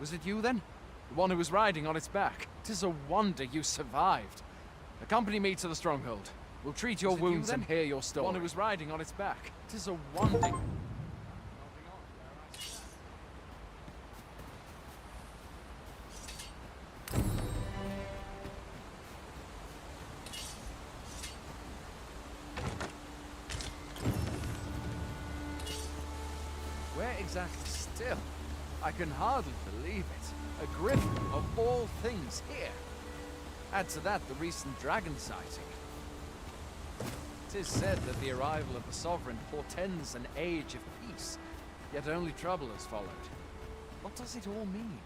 Was it you then? The one who was riding on its back? 'Tis a wonder you survived. Accompany me to the stronghold. We'll treat your wounds and hear your story. The one who was riding on its back. 'Tis a wonder. Where exactly? Still, I can hardly believe it. A griffin of all things here. Add to that the recent dragon sighting. It is said that the arrival of the Sovereign portends an age of peace, yet only trouble has followed. What does it all mean?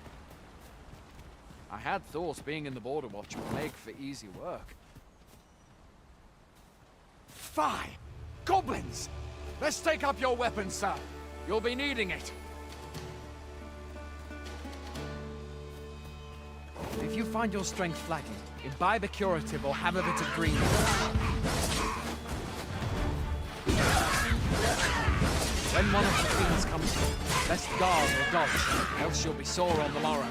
I had thought being in the Border Watch would make for easy work. Fie! Goblins! Let's take up your weapons, sir. You'll be needing it. If you find your strength flagging, imbibe a curative or have a bit of green. When one of the fiends comes in, best guard or dodge, else you'll be sore on the morrow.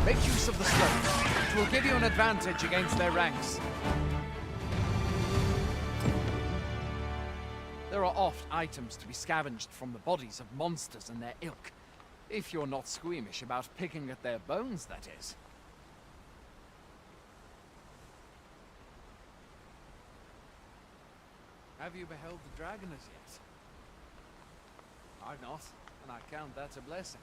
Make use of the slope. It will give you an advantage against their ranks. There are oft items to be scavenged from the bodies of monsters and their ilk. If you're not squeamish about picking at their bones, that is. Have you beheld the dragon as yet? I've not, and I count that a blessing.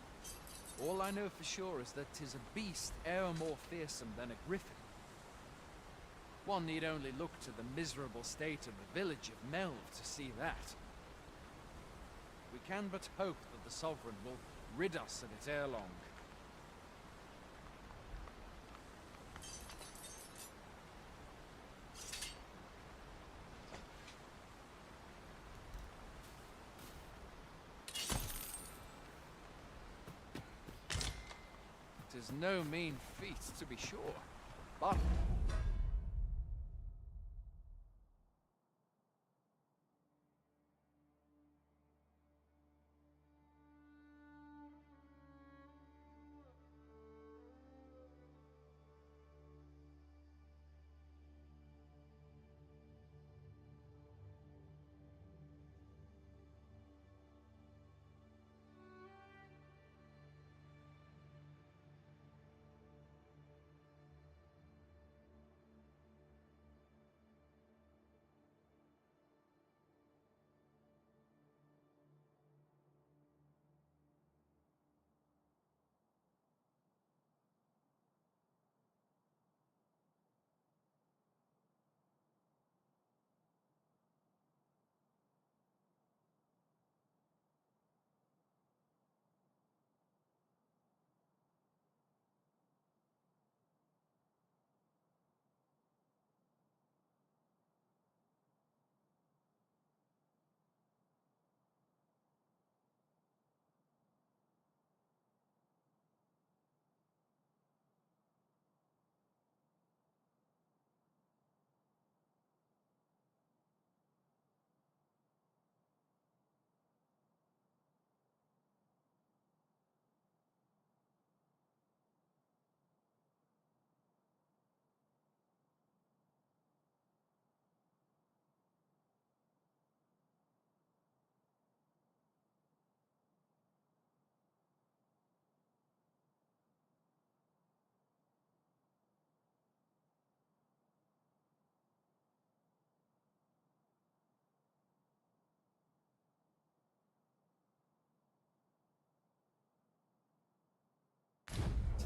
All I know for sure is that 'tis a beast e'er more fearsome than a griffin. One need only look to the miserable state of the village of Melve to see that. We can but hope that the Sovereign will rid us of it ere long. It is no mean feat, to be sure, but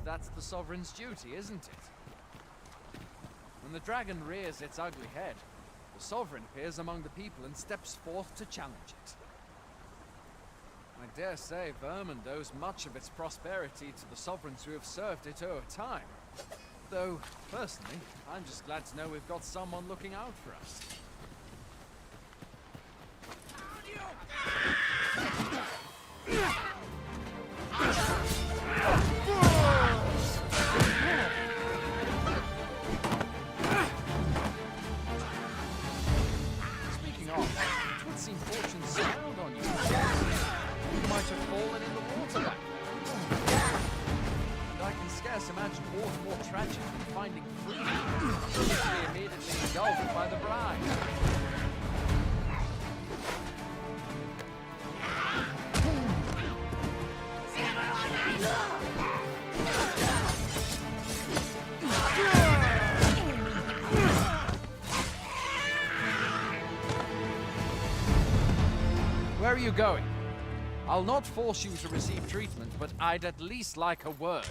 that's the Sovereign's duty, isn't it? When the dragon rears its ugly head, the Sovereign appears among the people and steps forth to challenge it. I dare say Vermund owes much of its prosperity to the Sovereigns who have served it over time. Though, personally, I'm just glad to know we've got someone looking out for us. Speaking of, it would seem fortune smiled on you. by the bride. Where are you going? I'll not force you to receive treatment, but I'd at least like a word.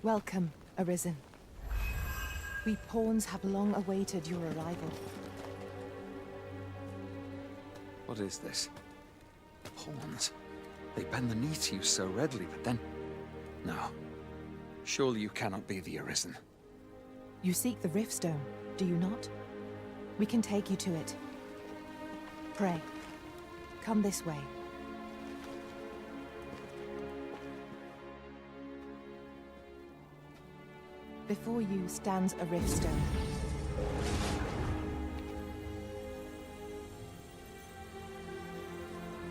Welcome, Arisen. We pawns have long awaited your arrival. What is this? Pawns? They bend the knee to you so readily, but then... No. Surely you cannot be the Arisen. You seek the Riftstone, do you not? We can take you to it. Pray. Come this way. Before you stands a Riftstone.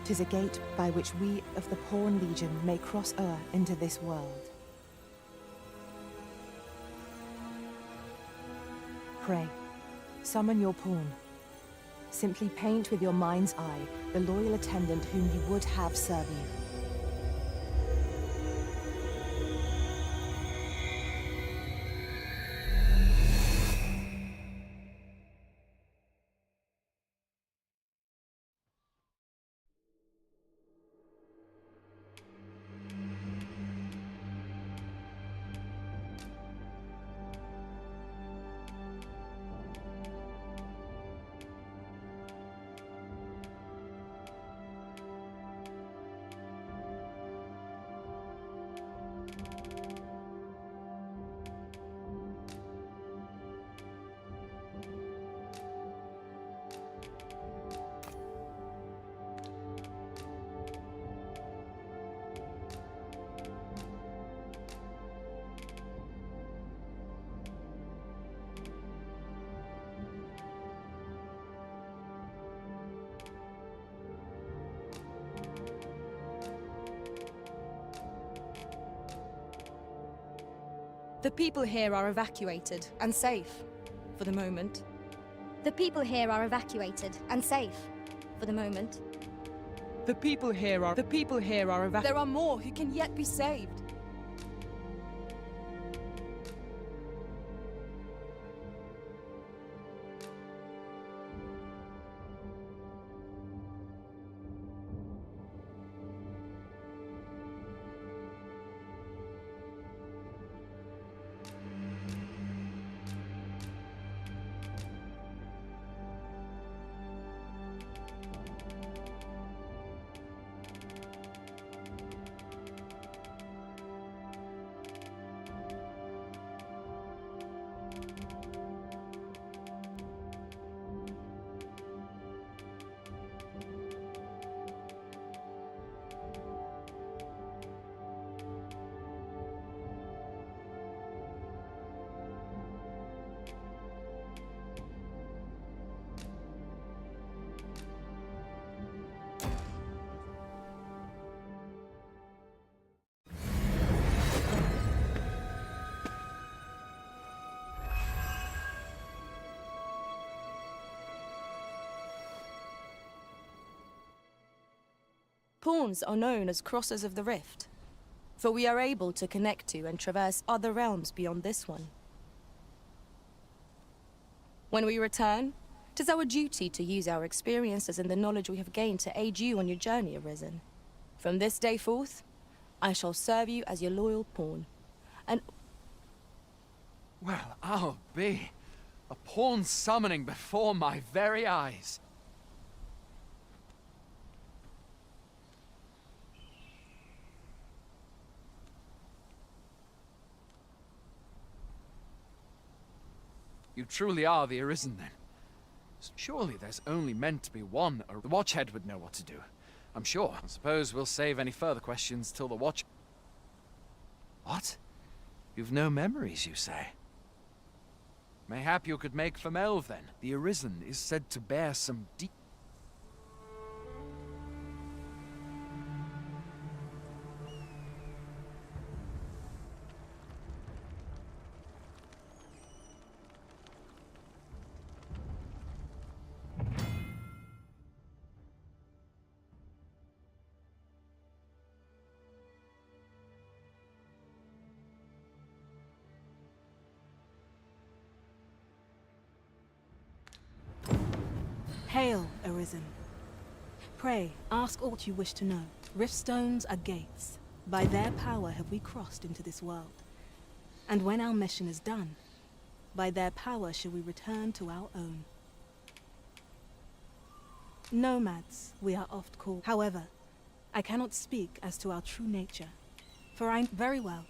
Tis a gate by which we of the Pawn Legion may cross o'er into this world. Pray, summon your pawn. Simply paint with your mind's eye the loyal attendant whom you would have serve you. The people here are evacuated and safe, for the moment. The people here are evacuated and safe, for the moment. The people here are evacuated. There are more who can yet be saved. Pawns are known as crossers of the rift, for we are able to connect to and traverse other realms beyond this one. When we return, it is our duty to use our experiences and the knowledge we have gained to aid you on your journey, Arisen. From this day forth, I shall serve you as your loyal pawn, and... Well, I'll be. A pawn summoning before my very eyes. You truly are the Arisen, then? Surely there's only meant to be one. The Watchhead would know what to do. I'm sure. I suppose we'll save any further questions till the Watch... What? You've no memories, you say? Mayhap you could make for Melv, then. The Arisen is said to bear some deep... Hail, Arisen. Pray, ask aught you wish to know. Riftstones are gates. By their power have we crossed into this world. And when our mission is done, by their power shall we return to our own. Nomads, we are oft called. However, I cannot speak as to our true nature, for I very well.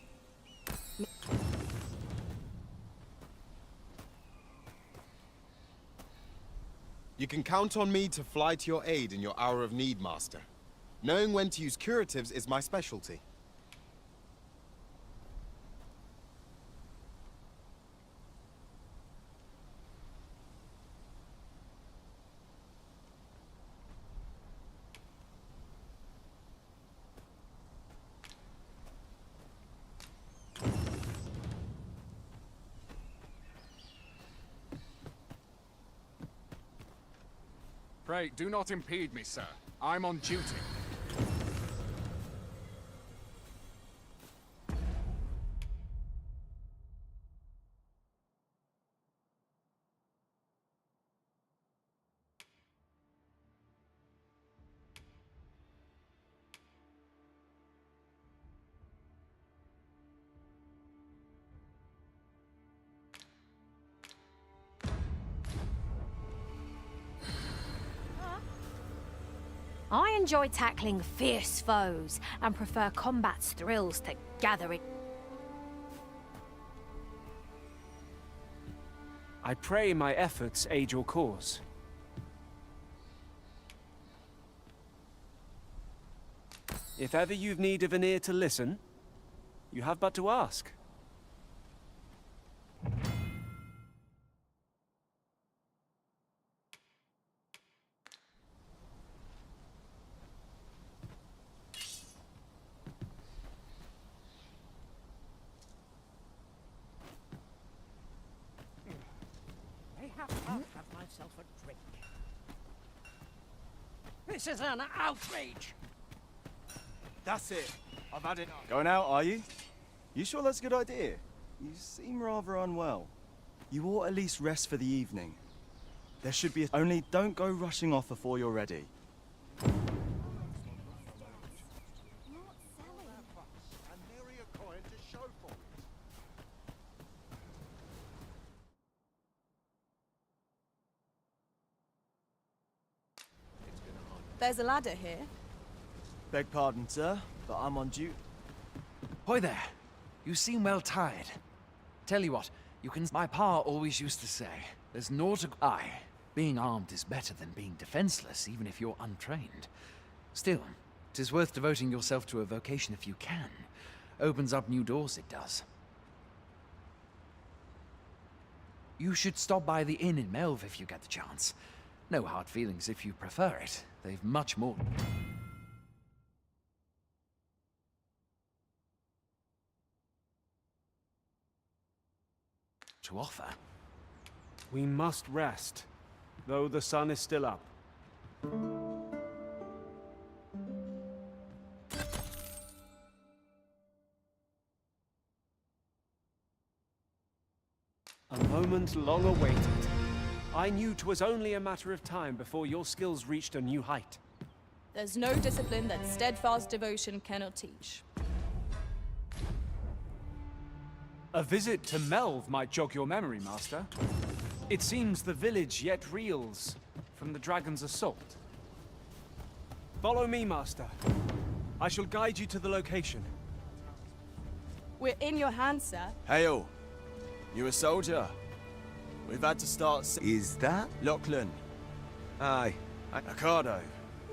You can count on me to fly to your aid in your hour of need, Master. Knowing when to use curatives is my specialty. Pray, do not impede me, sir. I'm on duty. I enjoy tackling fierce foes and prefer combat's thrills to gathering. I pray my efforts aid your cause. If ever you've need of an ear to listen, you have but to ask. I'll have myself a drink. This is an outrage! That's it. I've had enough. Going out, are you? You sure that's a good idea? You seem rather unwell. You ought at least rest for the evening. There should be only don't go rushing off before you're ready. There's a ladder here. Beg pardon, sir, but I'm on duty. Hoy there. You seem well tired. Tell you what, you can... My pa always used to say, there's naught to... Aye, being armed is better than being defenseless, even if you're untrained. Still, 'tis worth devoting yourself to a vocation if you can. Opens up new doors, it does. You should stop by the inn in Melv if you get the chance. No hard feelings if you prefer it. They've much more to offer. We must rest, though the sun is still up. A moment long awaited. I knew 'twas only a matter of time before your skills reached a new height. There's no discipline that steadfast devotion cannot teach. A visit to Melve might jog your memory, Master. It seems the village yet reels from the dragon's assault. Follow me, Master. I shall guide you to the location. We're in your hands, sir. Hail. You a soldier? We've had to start... Is that? Lachlan. Aye. Ricardo.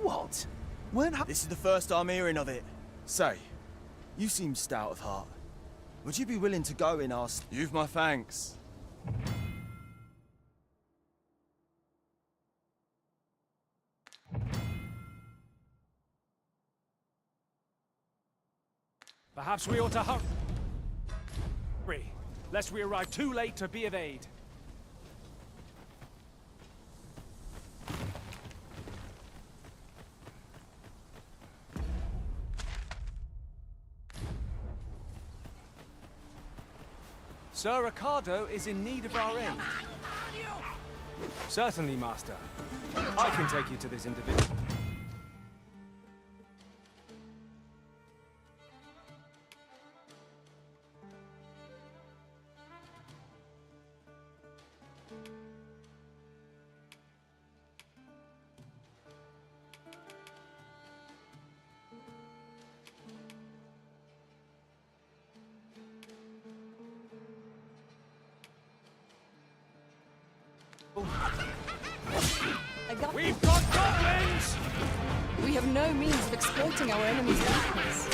What? When This is the first I'm hearing of it. Say, you seem stout of heart. Would you be willing to go in our... You've my thanks. Perhaps we ought to hurry, lest we arrive too late to be of aid. Sir Ricardo is in need of our aid. Certainly, Master. I can take you to this individual. We've got goblins! We have no means of exploiting our enemy's darkness.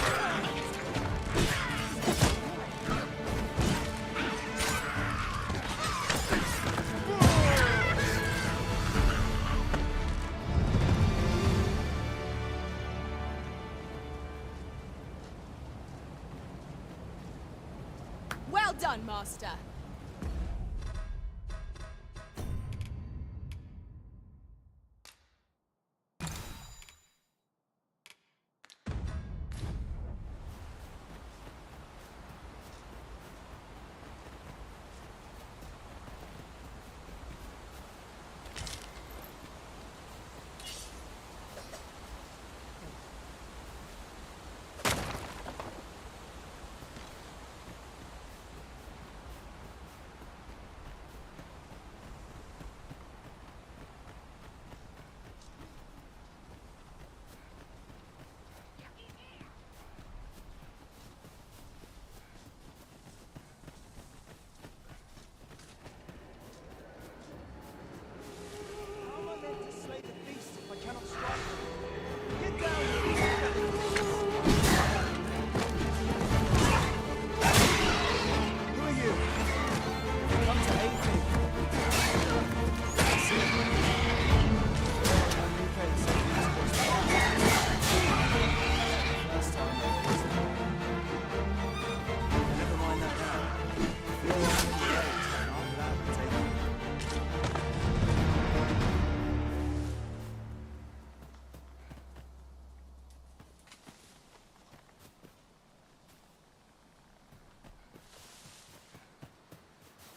Well done, Master.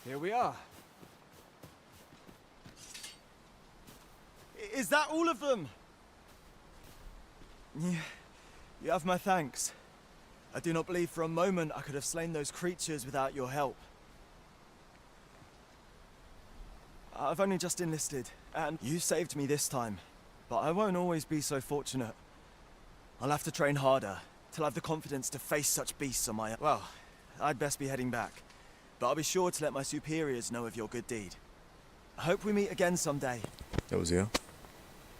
Here we are. Is that all of them? Yeah, you have my thanks. I do not believe for a moment I could have slain those creatures without your help. I've only just enlisted, and you saved me this time. But I won't always be so fortunate. I'll have to train harder, till I have the confidence to face such beasts on my own. Well, I'd best be heading back. But I'll be sure to let my superiors know of your good deed. I hope we meet again someday. 여보세요?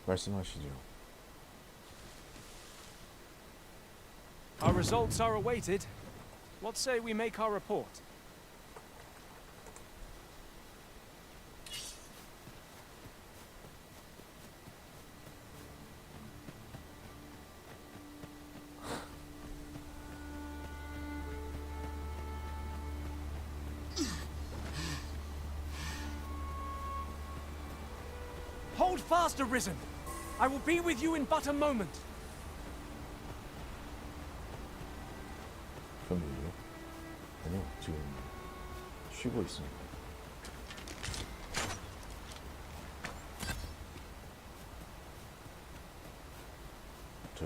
말씀하시죠. Our results are awaited. What say we make our report? Hold fast, Arisen! I will be with you in but a moment. 그럼 왜요? 아니요, 지금 쉬고 있습니다.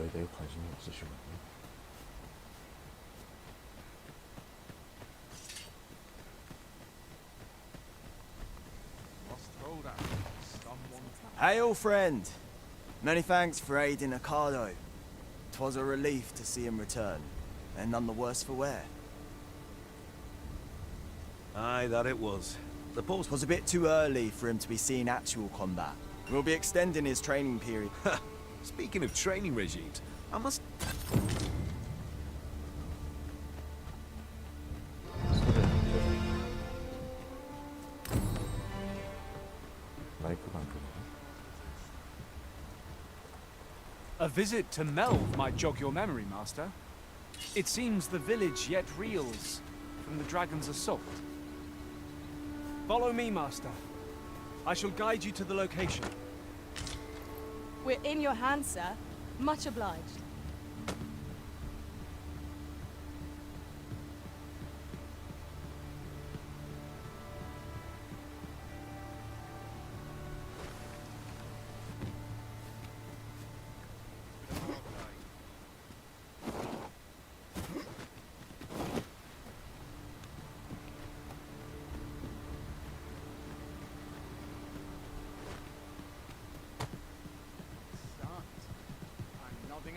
저에 대해 관심이 없으시군요. Hail, friend! Many thanks for aiding Ricardo. 'Twas a relief to see him return, and none the worse for wear. Aye, that it was. The post was a bit too early for him to be seeing actual combat. We'll be extending his training period. Speaking of training regimes, I must... 마이크가 안 끄네. A visit to Melve might jog your memory, Master. It seems the village yet reels from the dragon's assault. Follow me, Master. I shall guide you to the location. We're in your hands, sir. Much obliged.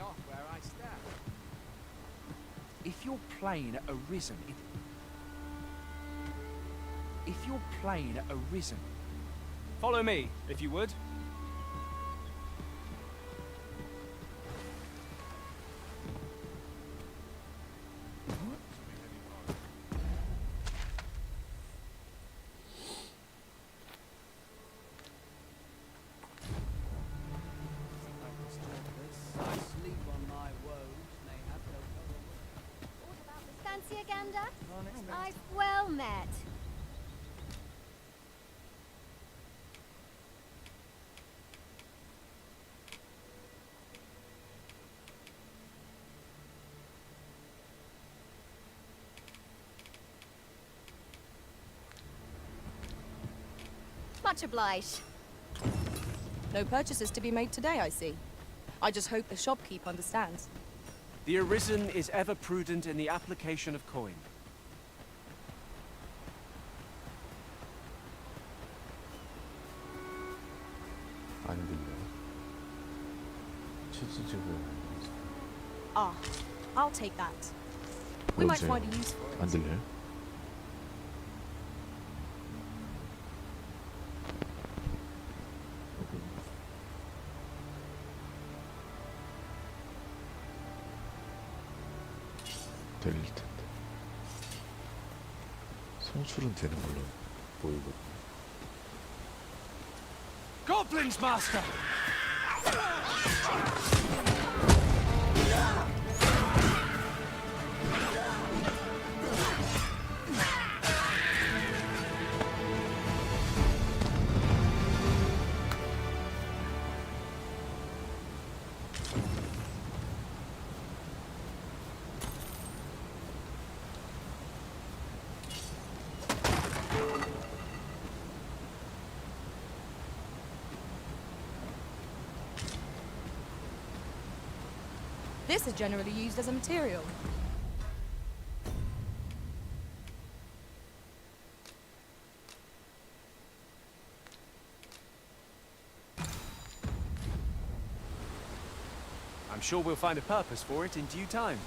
Off where I stand. If your plane arisen, if your plane arisen, follow me, if you would. Fancy a gander? I've well met. Much obliged. No purchases to be made today, I see. I just hope the shopkeep understands. The Arisen is ever prudent in the application of coin. 안 들려. 치즈즙을 Ah, I'll take that. We might find a use for it. 안 들려요? 들릴 텐데. 송출은 되는 걸로 보이거든요. Goblins, Master! This is generally used as a material. I'm sure we'll find a purpose for it in due time.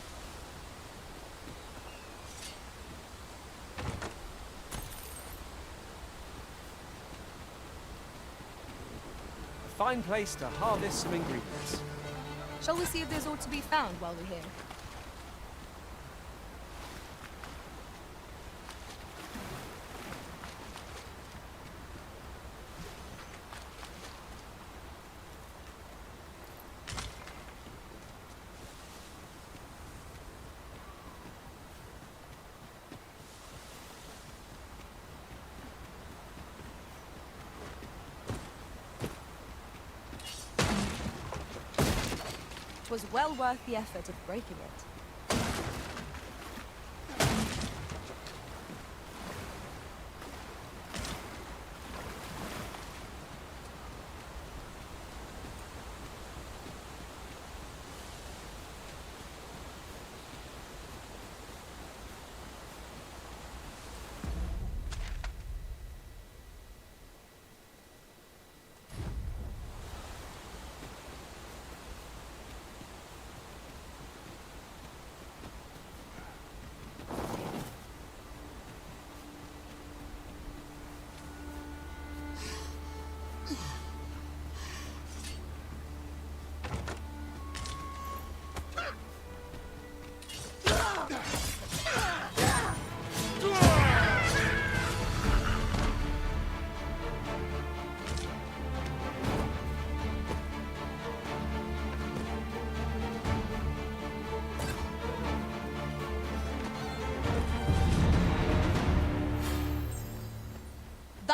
A fine place to harvest some ingredients. Shall we see if there's aught to be found while we're here? It was well worth the effort of breaking it.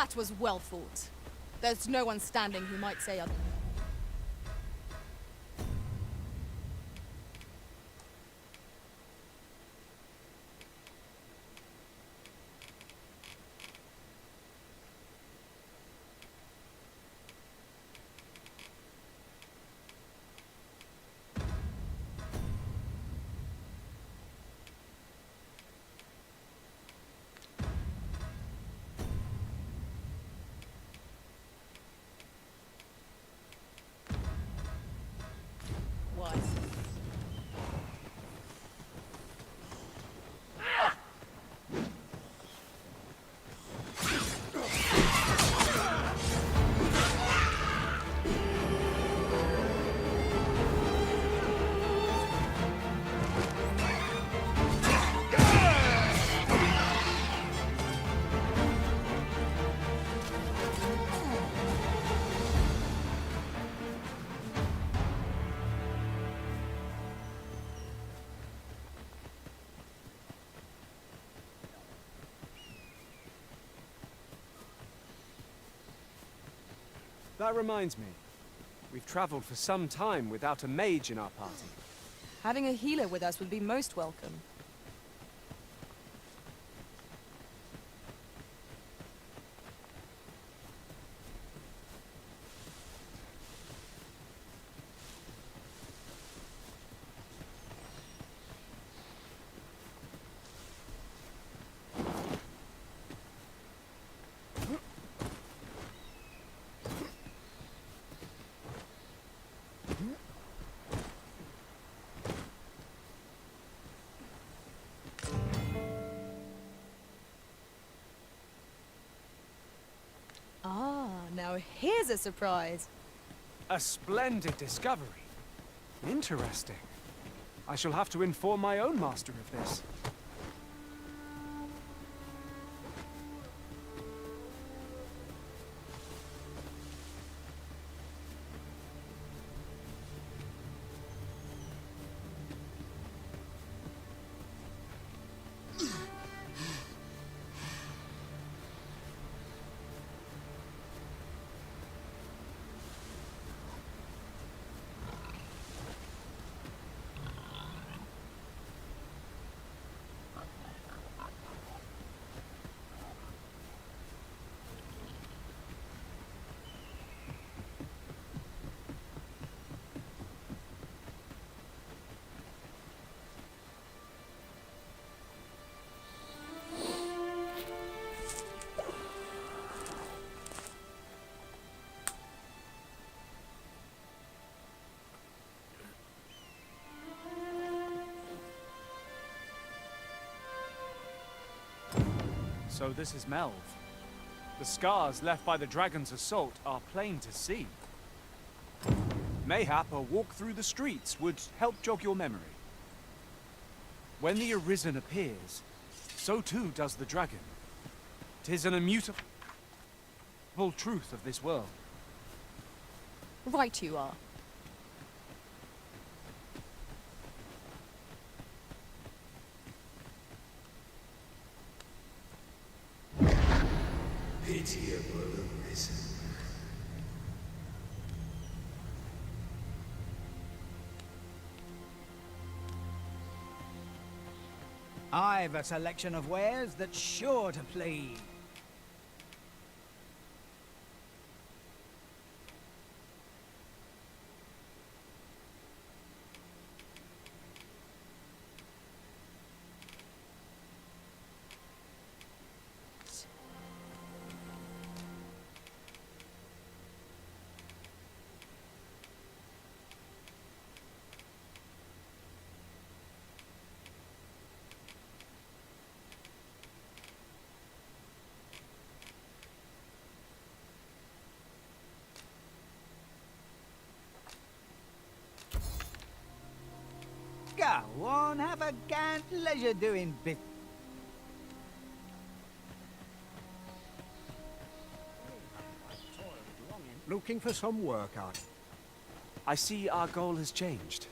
That was well fought. There's no one standing who might say other. That reminds me. We've traveled for some time without a mage in our party. Having a healer with us would be most welcome. Now here's a surprise. A splendid discovery. Interesting. I shall have to inform my own master of this. So this is Melv. The scars left by the dragon's assault are plain to see. Mayhap a walk through the streets would help jog your memory. When the Arisen appears, so too does the dragon. 'Tis an immutable truth of this world. Right you are. Pitiable Arisen. I've a selection of wares that's sure to please. Go on, have a gant leisure doing bit. Looking for some work, Art. I see our goal has changed.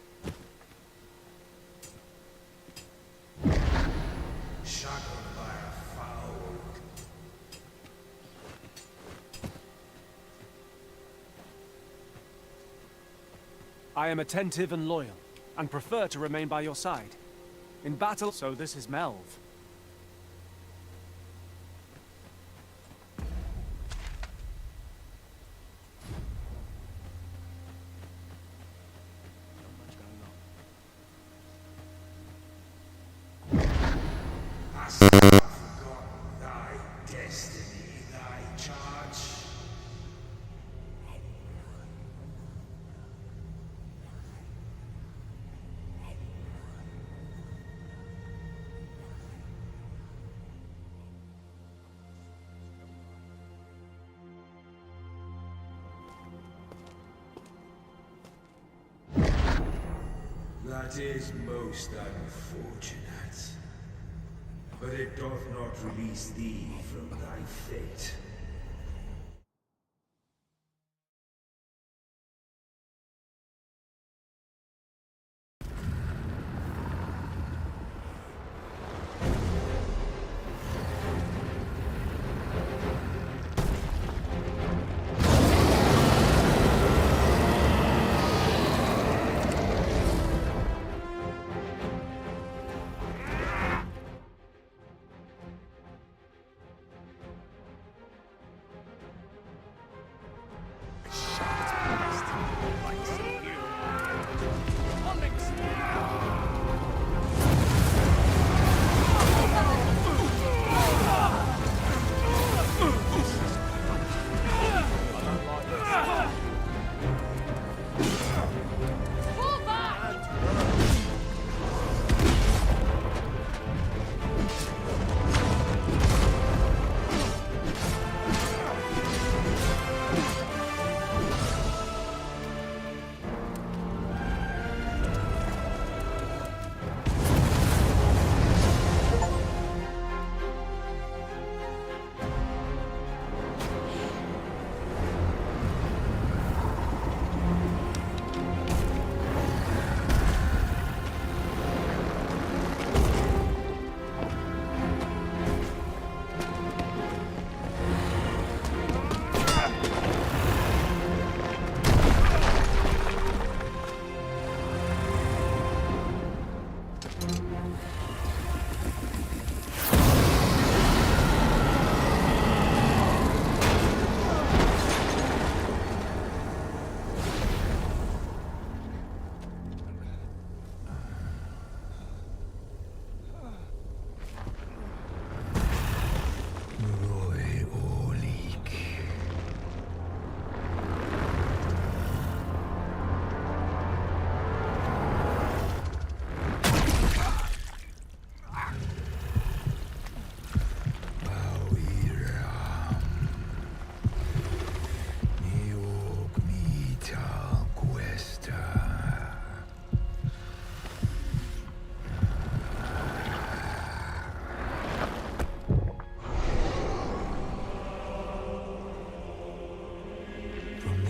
Shackled by a foul. I am attentive and loyal, and prefer to remain by your side. In battle, so this is Melv. That is most unfortunate. But it doth not release thee from thy fate.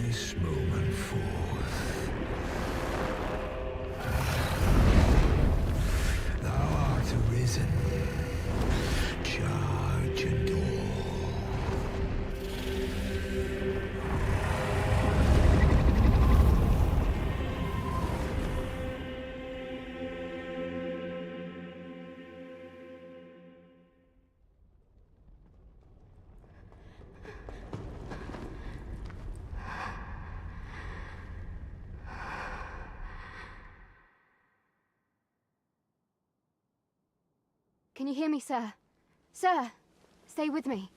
This moment forth, thou art arisen. Charge and all. Can you hear me, sir? Sir, stay with me.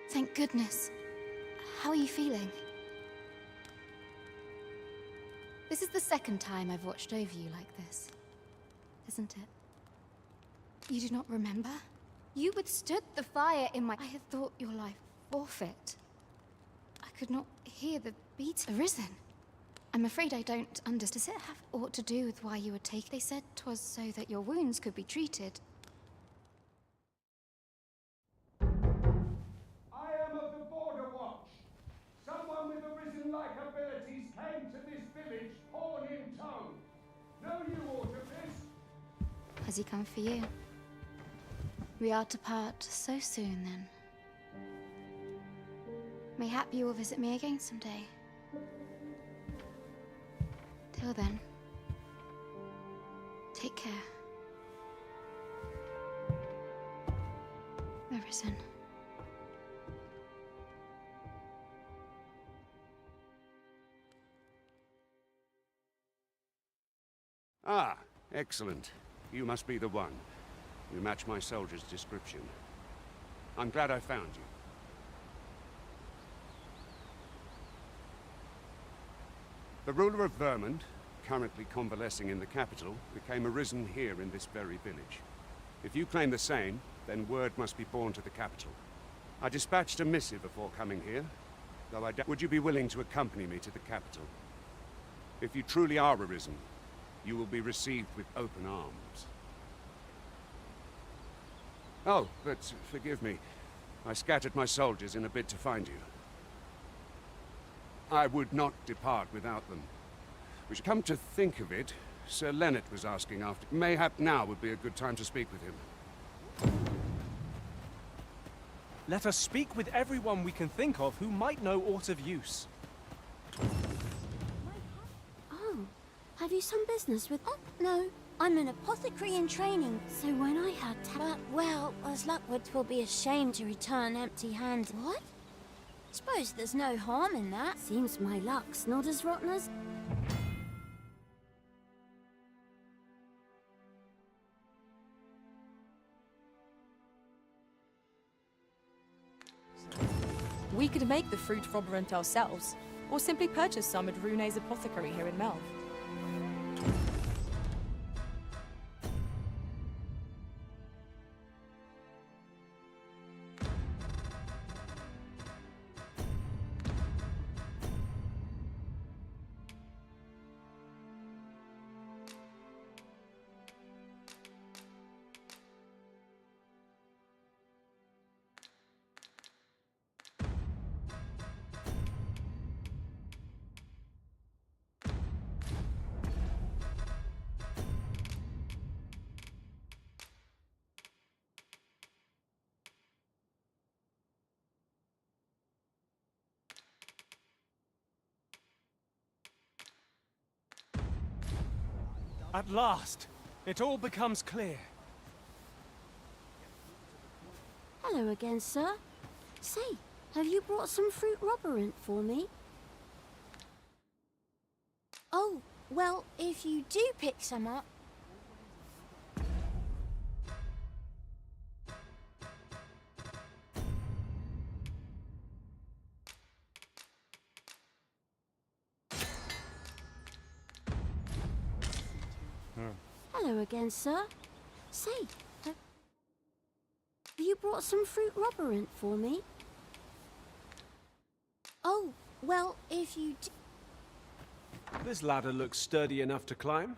Thank goodness. How are you feeling? This is the second time I've watched over you like this, isn't it? You do not remember? You withstood the fire in my... I had thought your life forfeit. I could not hear the beat. Arisen? I'm afraid I don't understand. Does it have aught to do with why you were taken? They said 'twas so that your wounds could be treated. I am of the Border Watch. Someone with Arisen-like abilities came to this village, horn in tow. Know you aught of this? Has he come for you? We are to part so soon, then. Mayhap you will visit me again someday. Till then, take care. Arisen. Ah, excellent. You must be the one. You match my soldier's description. I'm glad I found you. The ruler of Vermund, currently convalescing in the capital, became arisen here in this very village. If you claim the same, then word must be borne to the capital. I dispatched a missive before coming here, though I doubt. Would you be willing to accompany me to the capital? If you truly are arisen, you will be received with open arms. Oh, but forgive me. I scattered my soldiers in a bid to find you. I would not depart without them. We should come to think of it, Sir Leonard was asking after. Mayhap now would be a good time to speak with him. Let us speak with everyone we can think of who might know aught of use. Oh, have you some business with... Oh, no. I'm an apothecary in training, so when I had well, as luck would, 'twill be a shame to return empty-handed. What? Suppose there's no harm in that. Seems my luck's not as rotten as... We could make the fruit roborant ourselves, or simply purchase some at Rune's apothecary here in Melve. At last, it all becomes clear. Hello again, sir. Say, have you brought some fruit roborant for me? Oh, well, if you do pick some up... Hello again, sir. Say, have you brought some fruit roborant for me? Oh, well, if you do... This ladder looks sturdy enough to climb.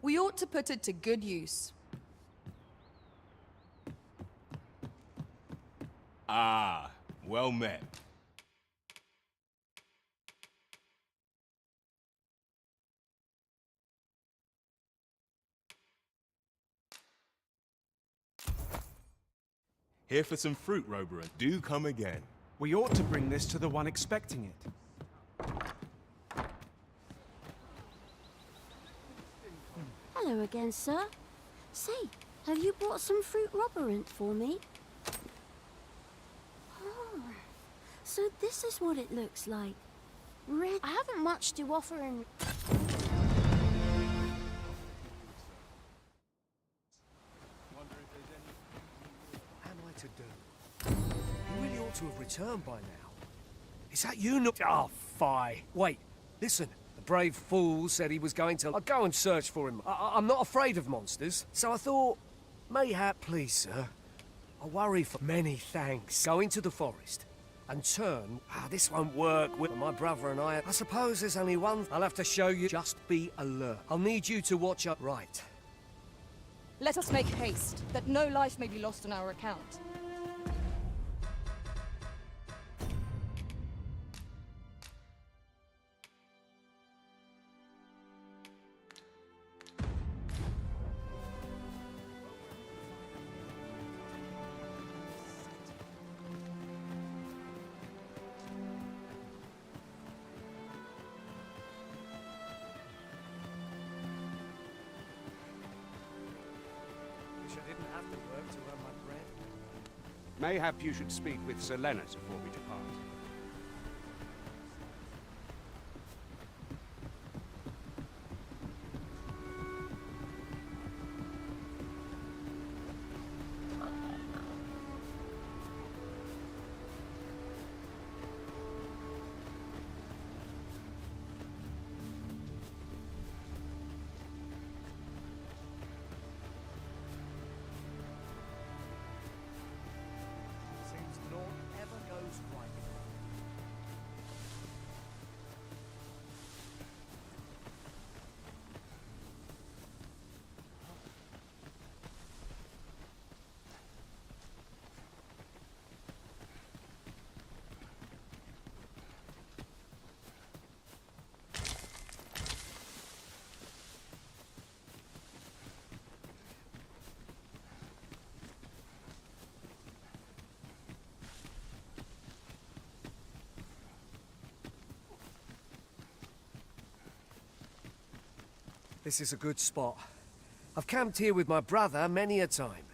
We ought to put it to good use. Ah, well met. Here for some fruit, Roborant. Do come again. We ought to bring this to the one expecting it. Hello again, sir. Say, have you brought some fruit roborant for me? Oh, so this is what it looks like. I haven't much to offer in... To do. You really ought to have returned by now. Is that you? No. Oh, fie. Wait, listen. The brave fool said he was going to... I'll go and search for him. I'm not afraid of monsters, so I thought... Mayhap, please, sir. I worry for... Many thanks. Go into the forest and turn. This won't work with my brother and I suppose there's only one. I'll have to show you. Just be alert. I'll need you to watch up. Right. Let us make haste, that no life may be lost on our account. Wish I didn't have to work to earn my bread. Mayhap you should speak with Sir Leonard before we depart. Seems naught ever goes right. This is a good spot. I've camped here with my brother many a time.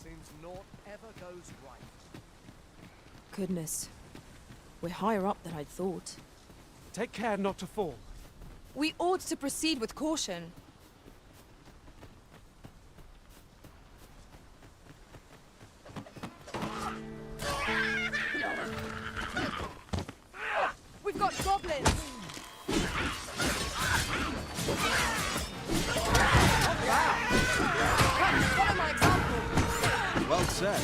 Seems naught ever goes right. Goodness. We're higher up than I'd thought. Take care not to fall. We ought to proceed with caution. We've got goblins! Come, follow my example! Well said.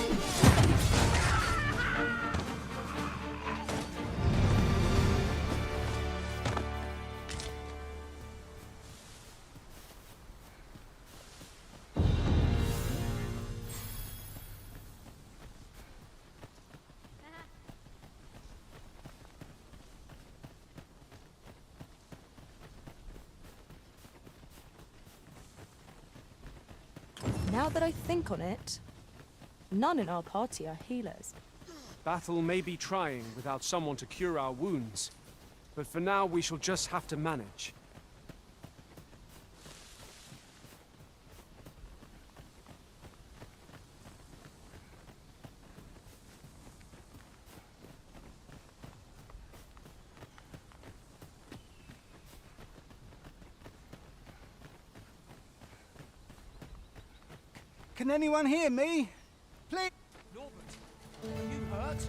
Now that I think on it, none in our party are healers. Battle may be trying without someone to cure our wounds, but for now we shall just have to manage. Can anyone hear me? Please. Norbert, are you hurt?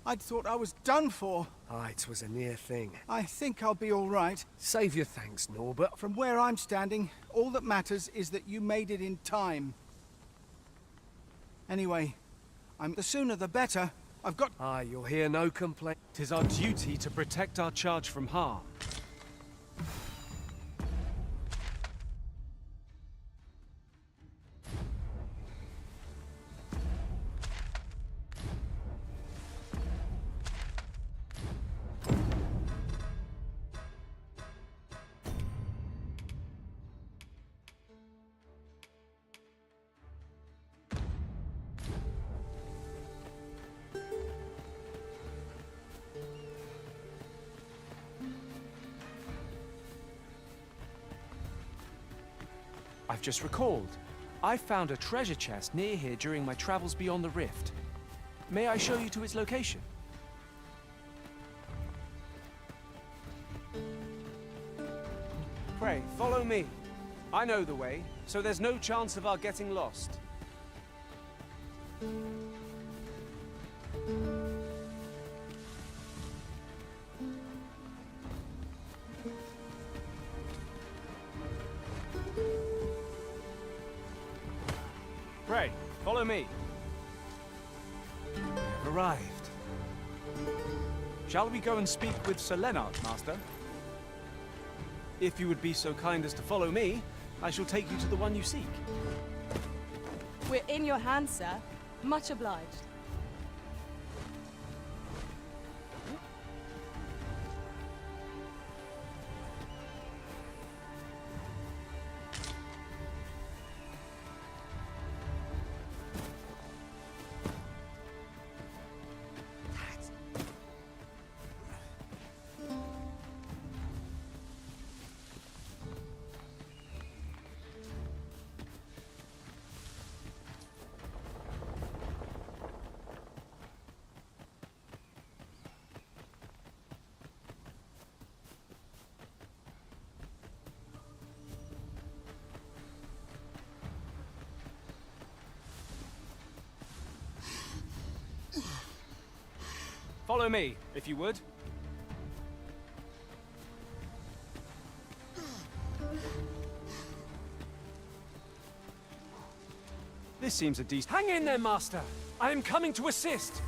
I'd thought I was done for. It was a near thing. I think I'll be all right. Save your thanks, Norbert. From where I'm standing, all that matters is that you made it in time. Anyway, the sooner the better. I've got... Ah, you'll hear no complaint. 'Tis our duty to protect our charge from harm. I've just recalled. I found a treasure chest near here during my travels beyond the rift. May I show you to its location? Pray, follow me. I know the way, so there's no chance of our getting lost. Pray, follow me. We have arrived. Shall we go and speak with Sir Leonard, Master? If you would be so kind as to follow me, I shall take you to the one you seek. We're in your hands, sir. Much obliged. Follow me, if you would. This seems a decent... Hang in there, Master! I am coming to assist!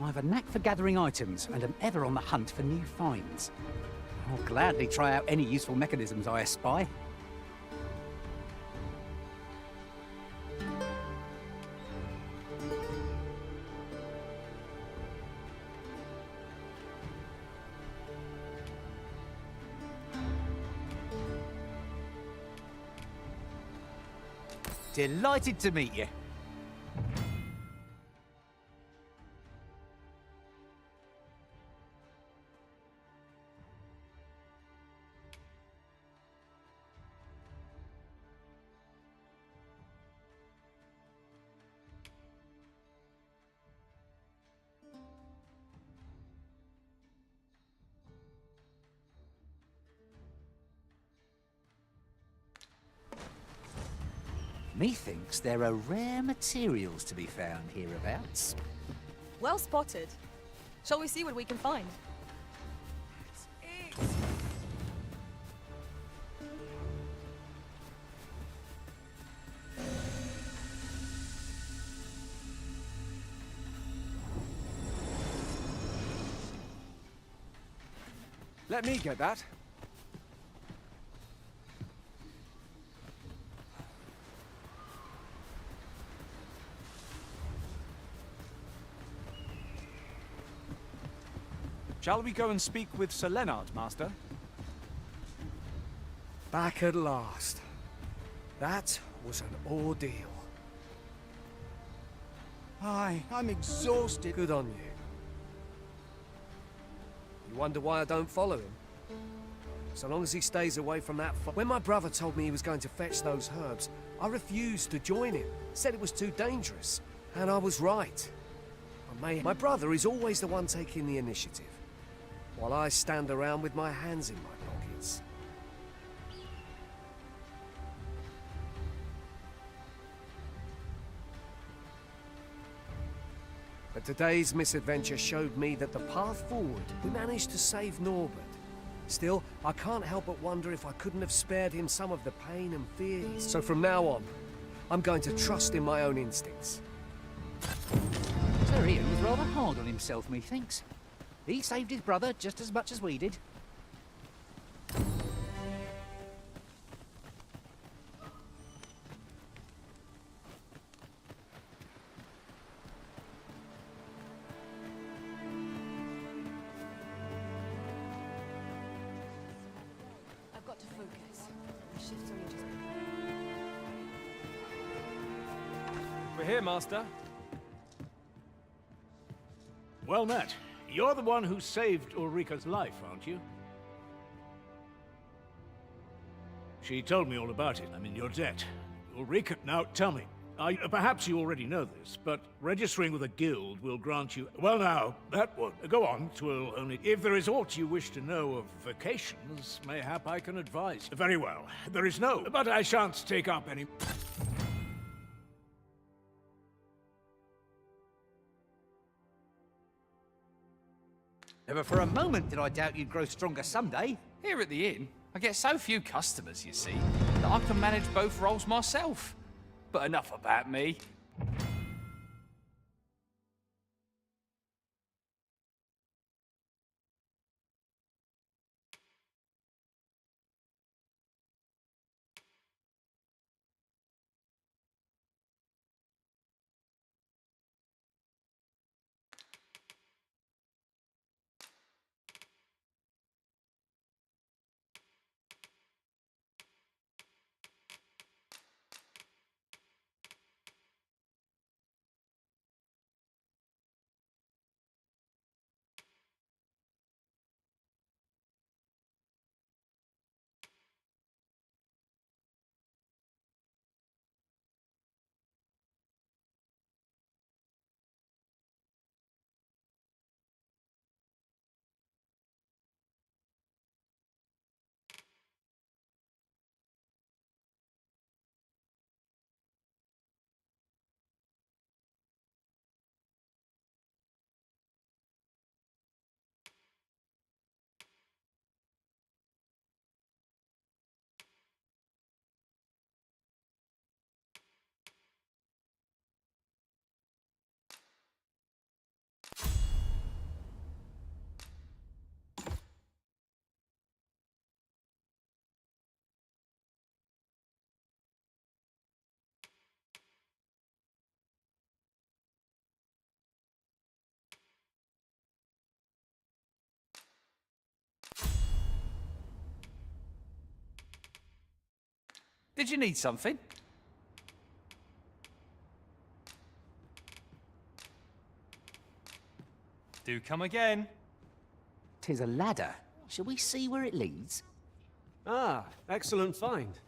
I have a knack for gathering items and am ever on the hunt for new finds. I'll gladly try out any useful mechanisms I espy. Delighted to meet you. Methinks there are rare materials to be found hereabouts. Well spotted. Shall we see what we can find? Let me get that. Shall we go and speak with Sir Leonard, Master? Back at last. That was an ordeal. Aye, I'm exhausted. Good on you. You wonder why I don't follow him? so long as he stays away from that When my brother told me he was going to fetch those herbs, I refused to join him. Said it was too dangerous. And I was right. My brother is always the one taking the initiative, while I stand around with my hands in my pockets. But today's misadventure showed me that the path forward, we managed to save Norbert. Still, I can't help but wonder if I couldn't have spared him some of the pain and fear. So from now on, I'm going to trust in my own instincts. Sir Ian was rather hard on himself, methinks. He saved his brother just as much as we did. I've got to focus. The shift's only just We're here, Master. Well met. You're the one who saved Ulrika's life, aren't you? She told me all about it. I'm in your debt. Ulrika, now tell me. Perhaps you already know this, but registering with a guild will grant you... Well now, that won't... Go on, 'twill only... If there is aught you wish to know of vacations, mayhap I can advise. Very well. There is no... But I shan't take up any... Never for a moment did I doubt you'd grow stronger someday. Here at the inn, I get so few customers, you see, that I can manage both roles myself. But enough about me. Did you need something? Do come again. 'Tis a ladder. Shall we see where it leads? Ah, excellent find.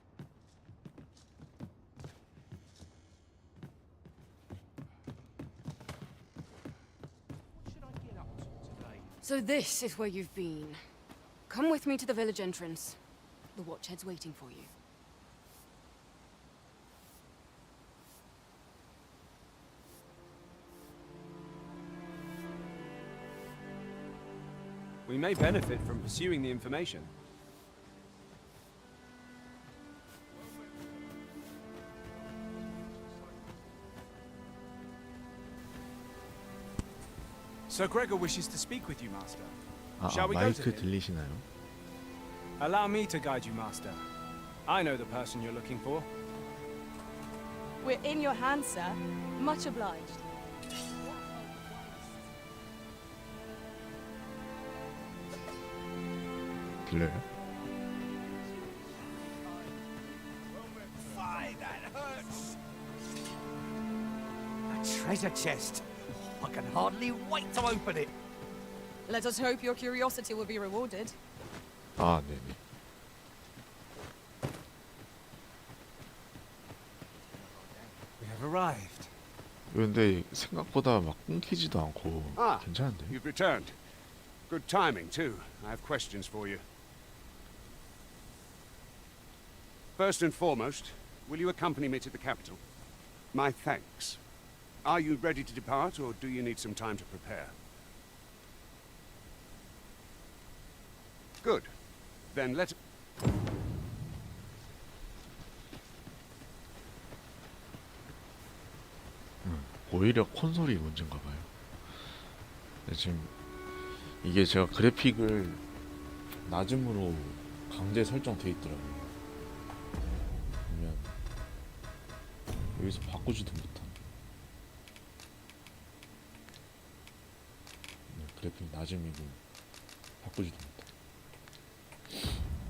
So this is where you've been. Come with me to the village entrance. The watchhead's waiting for you. We may benefit from pursuing the information. Sir Gregor wishes to speak with you, Master. Shall we go to 마이크 him? 들리시나요? Allow me to guide you, Master. I know the person you're looking for. We're in your hands, sir. Much obliged. 들려요? A treasure chest. I can hardly wait to open it. Let us hope your curiosity will be rewarded. 아, 네네. arrived. 근데 생각보다 막 끊기지도 않고 Ah, 괜찮은데? you've returned. Good timing, too. I have questions for you. First and foremost, will you accompany me to the capital? My thanks. Are you ready to depart, or do you need some time to prepare? Good. Then let... 오히려 콘솔이 문제인가 봐요. 근데 지금 이게 제가 그래픽을 낮음으로 강제 설정돼 있더라고요. 보면 여기서 바꾸지도 못한. 그래픽 낮음이고 바꾸지도 못한.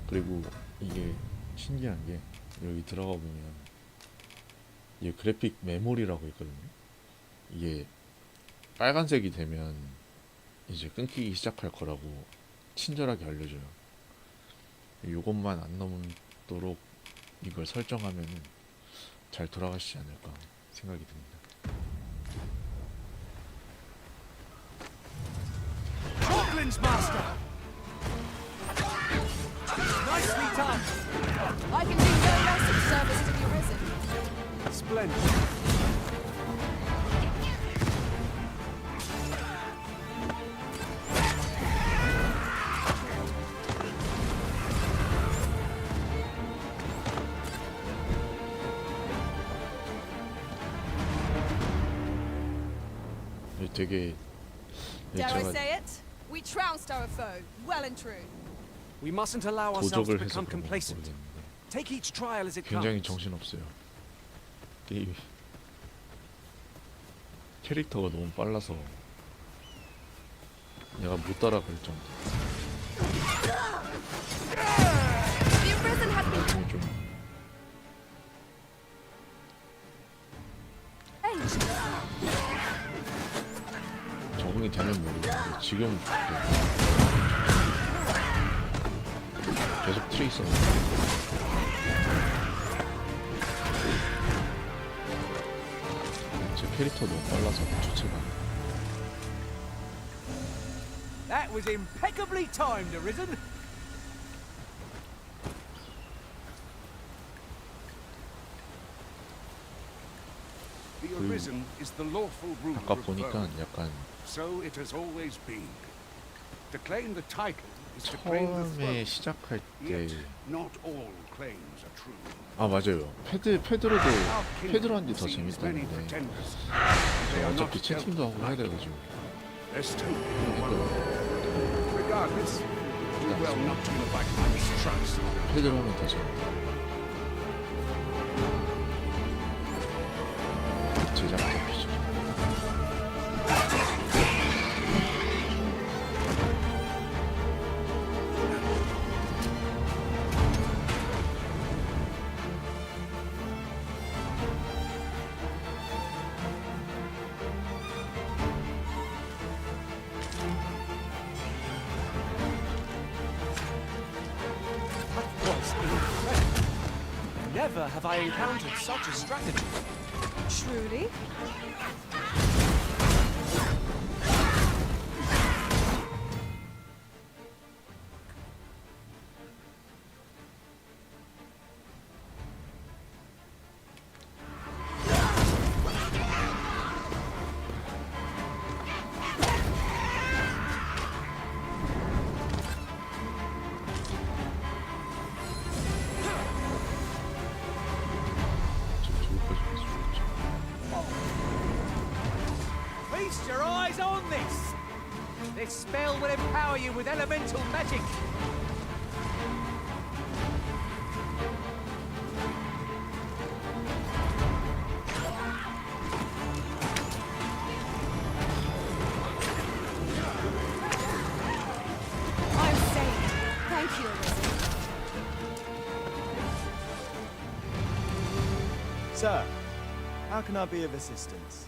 그리고 이게 신기한 게 여기 들어가 보면 이게 그래픽 메모리라고 있거든요. 이게 빨간색이 되면 이제 끊기기 시작할 거라고 친절하게 알려줘요. 이것만 안 넘도록 이걸 설정하면은 잘 돌아가시지 않을까 생각이 듭니다. Brooklyn's master! Nicely done! I can do no less in service to the Arisen. Splendid. 되게 Dare I 제가 say it? We trounced our foe, well and true. We mustn't allow ourselves to 도적을 해서 become 그런 건 complacent. 모르겠는데 Take each trial as it 굉장히 comes. 정신없어요. 게임 캐릭터가 너무 빨라서 얘가 못 따라갈 정도. The Arisen has been 좀 적응이 되면 모르겠는데 지금 계속 트레이서 제 캐릭터 너무 빨라서 조체가 안 돼. That was impeccably timed, Arisen. The Arisen is the lawful ruler 아까 of 보니까 Vermont. 약간 So it has always been. To claim the title is to claim the 처음에 throne. 시작할 Yet, 때 not all claims are true. 아 맞아요. 패드로 한 게 더 재밌다는데 제가 어차피 채팅도 하고 해야 돼가지고 Regardless, do well not to invite my mistrust. 패드로 하면 더 재밌다. 제작자 피죠. Never have I encountered such a strategy. Truly? Feast your eyes on this! This spell will empower you with elemental magic. I'm saved. Thank you, Arisen. Sir, how can I be of assistance?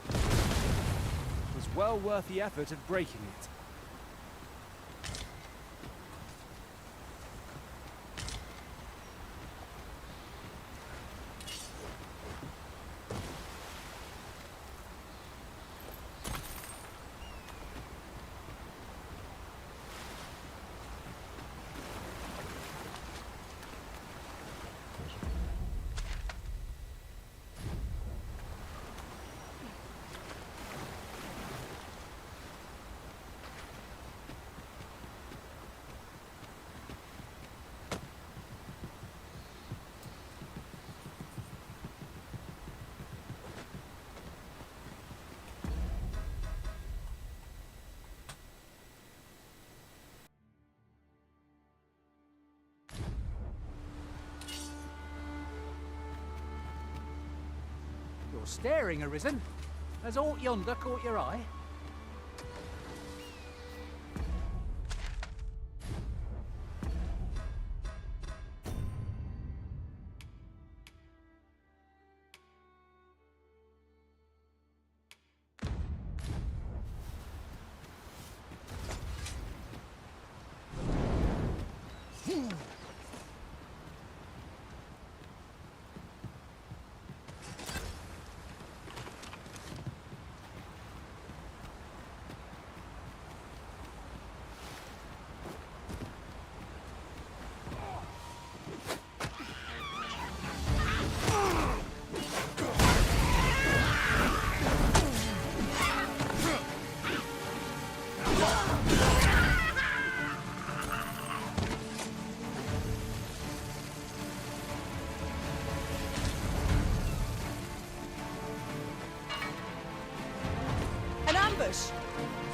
It was well worth the effort of breaking it. You're staring, Arisen. Has aught yonder caught your eye?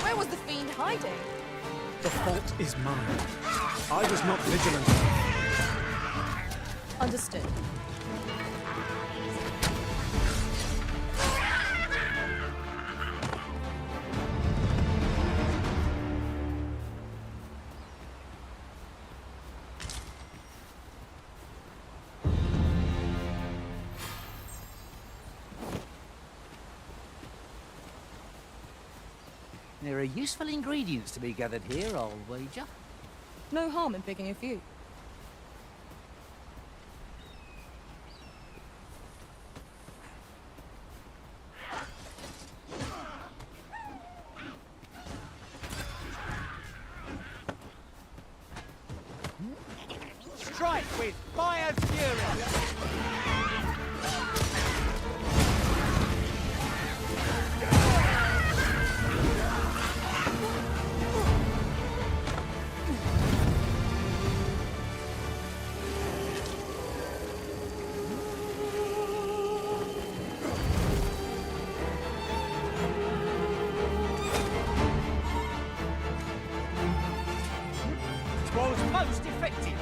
Where was the fiend hiding? The fault is mine. I was not vigilant. Understood. There are useful ingredients to be gathered here, I'll wager. No harm in picking a few. Strike with fire fury! Most effective.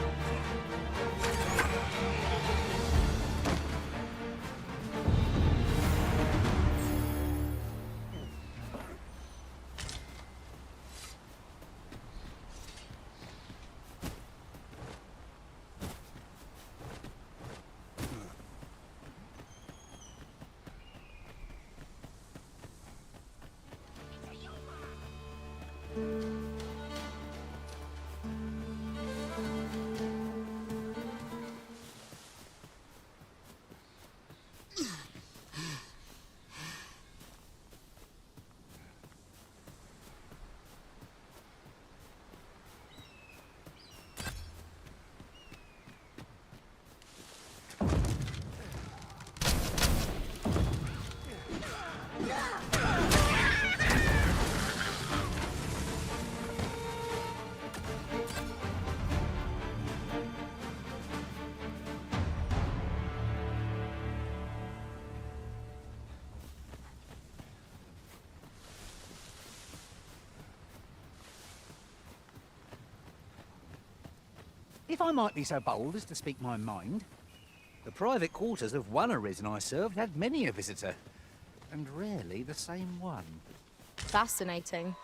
If I might be so bold as to speak my mind, the private quarters of one Arisen I served had many a visitor, and rarely the same one. Fascinating.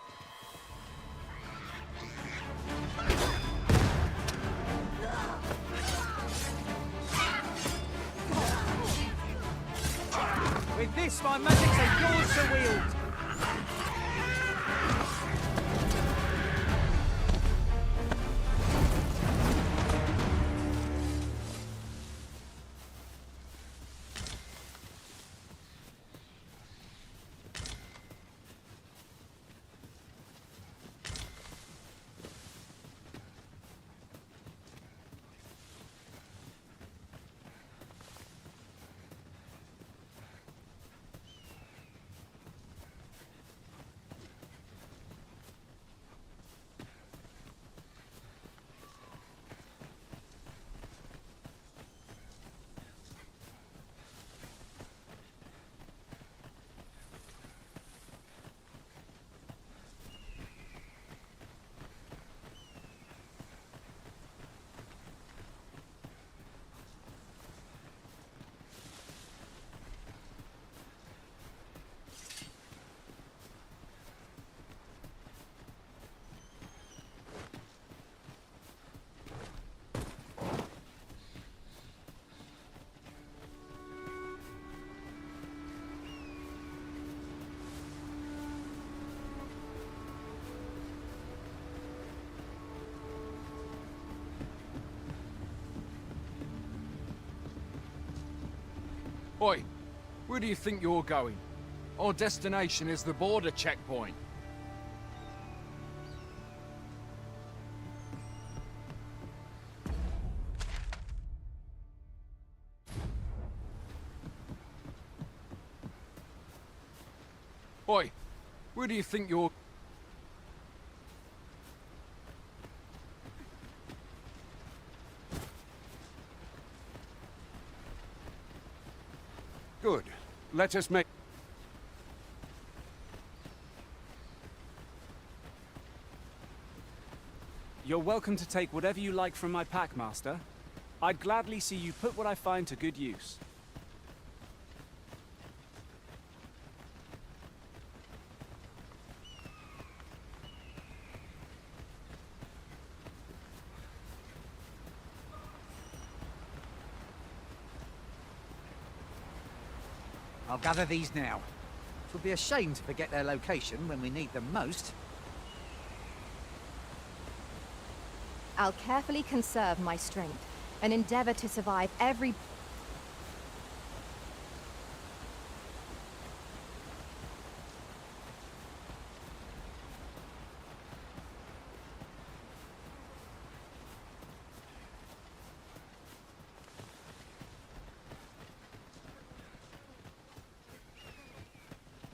With this, my magics are yours to wield. Oi, where do you think you're going? Our destination is the border checkpoint. Oi, where do you think you're... Good. Let us make... You're welcome to take whatever you like from my pack, Master. I'd gladly see you put what I find to good use. I'll gather these now. It would be a shame to forget their location when we need them most. I'll carefully conserve my strength and endeavor to survive every...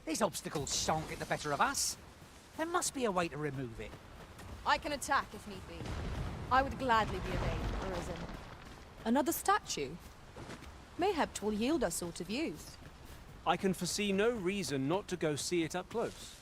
These obstacles shan't get the better of us. There must be a way to remove it. I can attack if need be. I would gladly be obeyed, Arisen. Another statue? Mayhap 'twill yield us sort of use. I can foresee no reason not to go see it up close.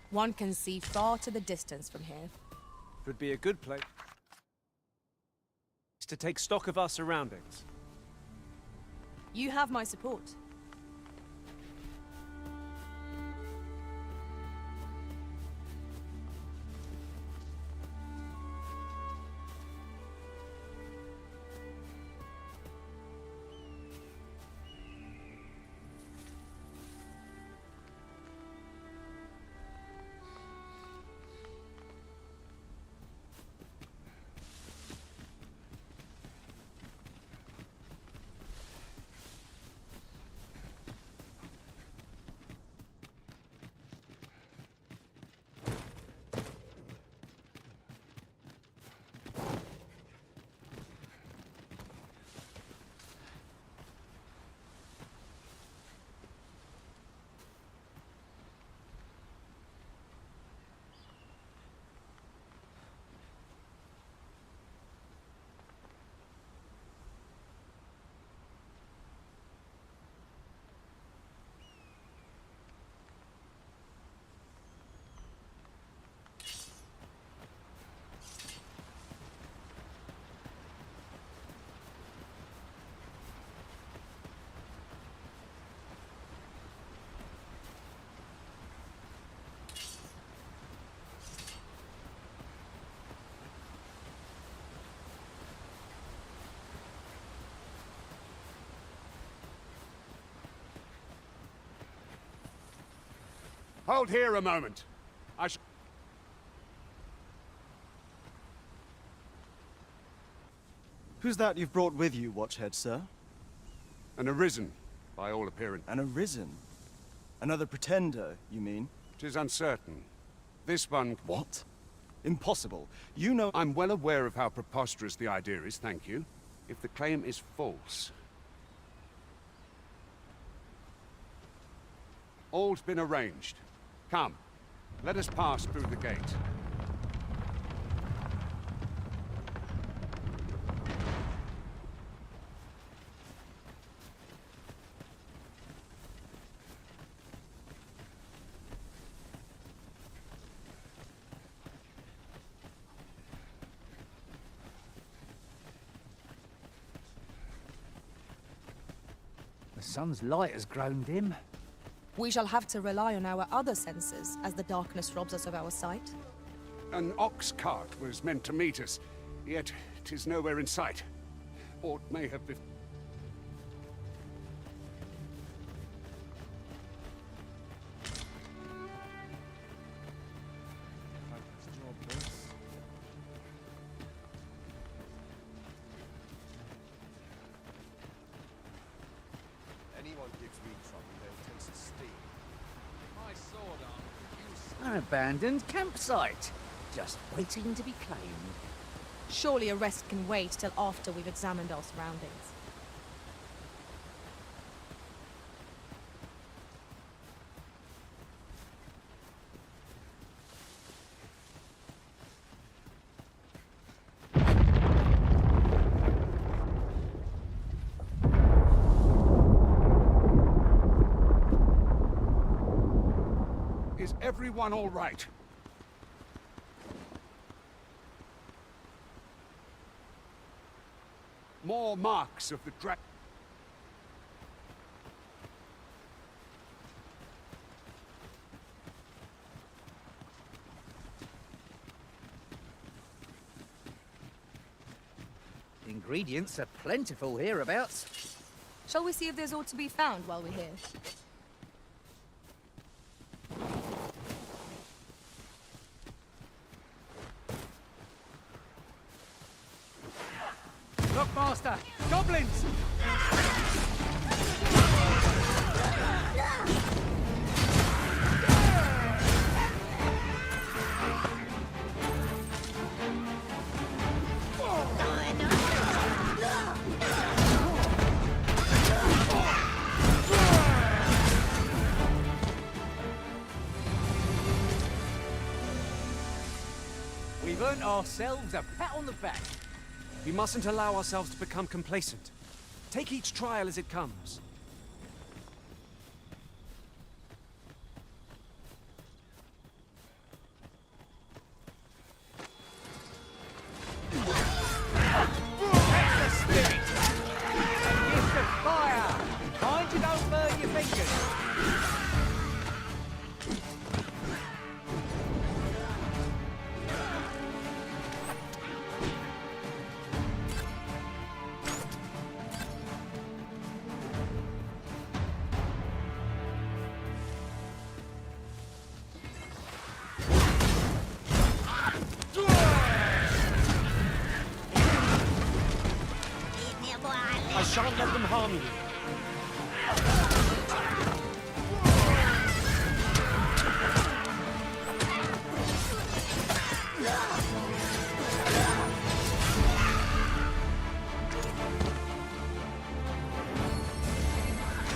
One can see far to the distance from here. It would be a good place to take stock of our surroundings. You have my support. Hold here a moment. Who's that you've brought with you, Watchhead, sir? An Arisen, by all appearance. An Arisen? Another pretender, you mean? 'Tis uncertain. This one... What? Impossible. You know... I'm well aware of how preposterous the idea is, thank you. If the claim is false... All's been arranged. Come, let us pass through the gate. The sun's light has grown dim. We shall have to rely on our other senses as the darkness robs us of our sight. An ox cart was meant to meet us, yet 'tis nowhere in sight. Or it may have been... Anyone gives me trouble, they'll taste steam. My sword arm. An abandoned campsite. Just waiting to be claimed. Surely a rest can wait till after we've examined our surroundings. Is everyone all right? More marks of the dragon. Ingredients are plentiful hereabouts. Shall we see if there's aught to be found while we're here? Look, Master! Goblins! We've earned ourselves a pat on the back. We mustn't allow ourselves to become complacent. Take each trial as it comes. That's the spirit! A gift of fire! Mind you don't burn your fingers! I shan't let them harm you.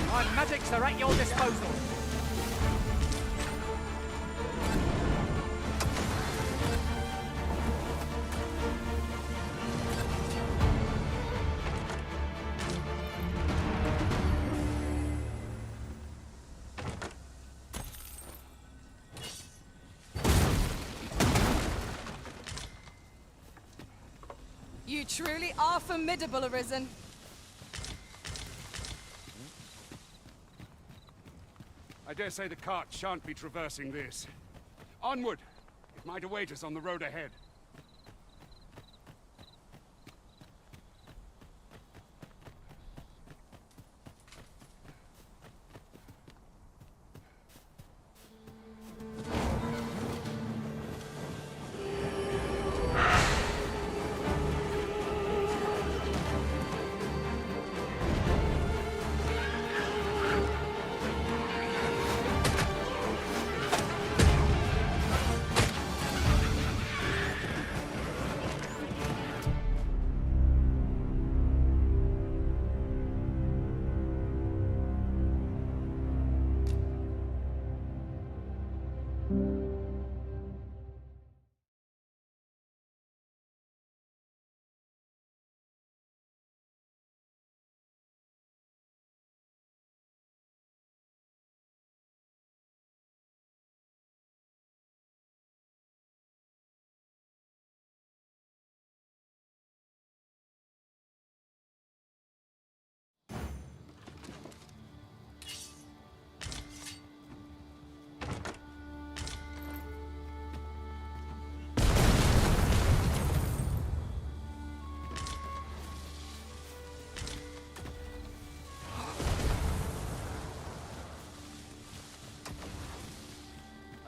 My magics are at your disposal. You truly are formidable, Arisen. I dare say the cart shan't be traversing this. Onward! It might await us on the road ahead.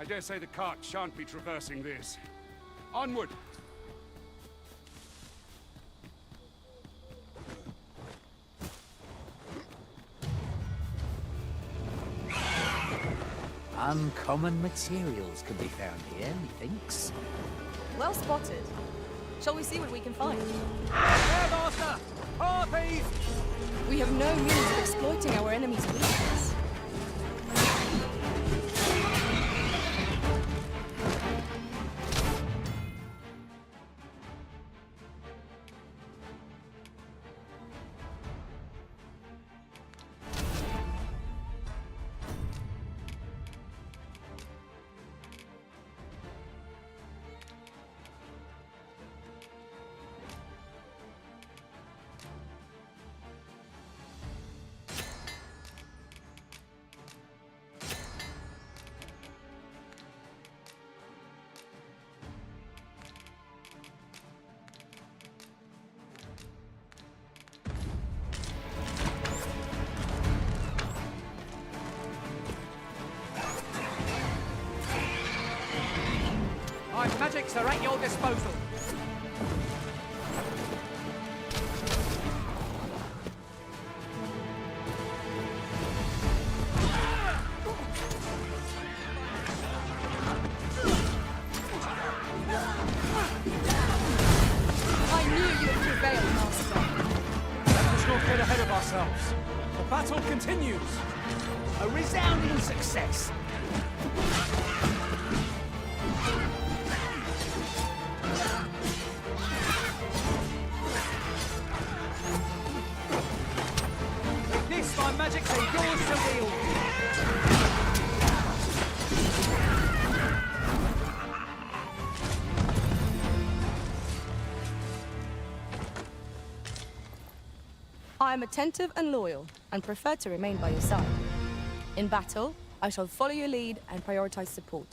I dare say the cart shan't be traversing this. Onward! Uncommon materials can be found here, methinks. Well spotted. Shall we see what we can find? There, Master! Harpies! We have no means of exploiting our enemy's weakness. My magics are at your disposal. I knew you would prevail, Master. Let us not get ahead of ourselves. The battle continues. A resounding success. With this, my magics are yours to wield. I am attentive and loyal, and prefer to remain by your side. In battle, I shall follow your lead and prioritize support.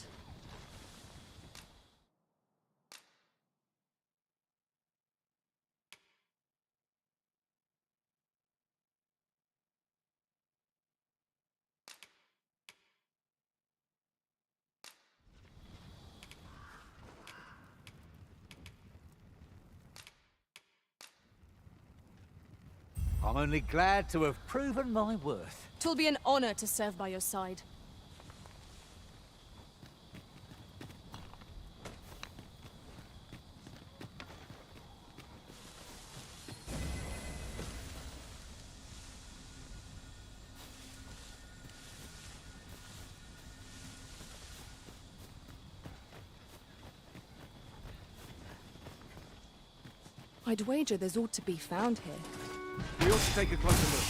I'm only glad to have proven my worth. 'Twill be an honor to serve by your side. I'd wager there's ought to be found here. We ought to take a closer look.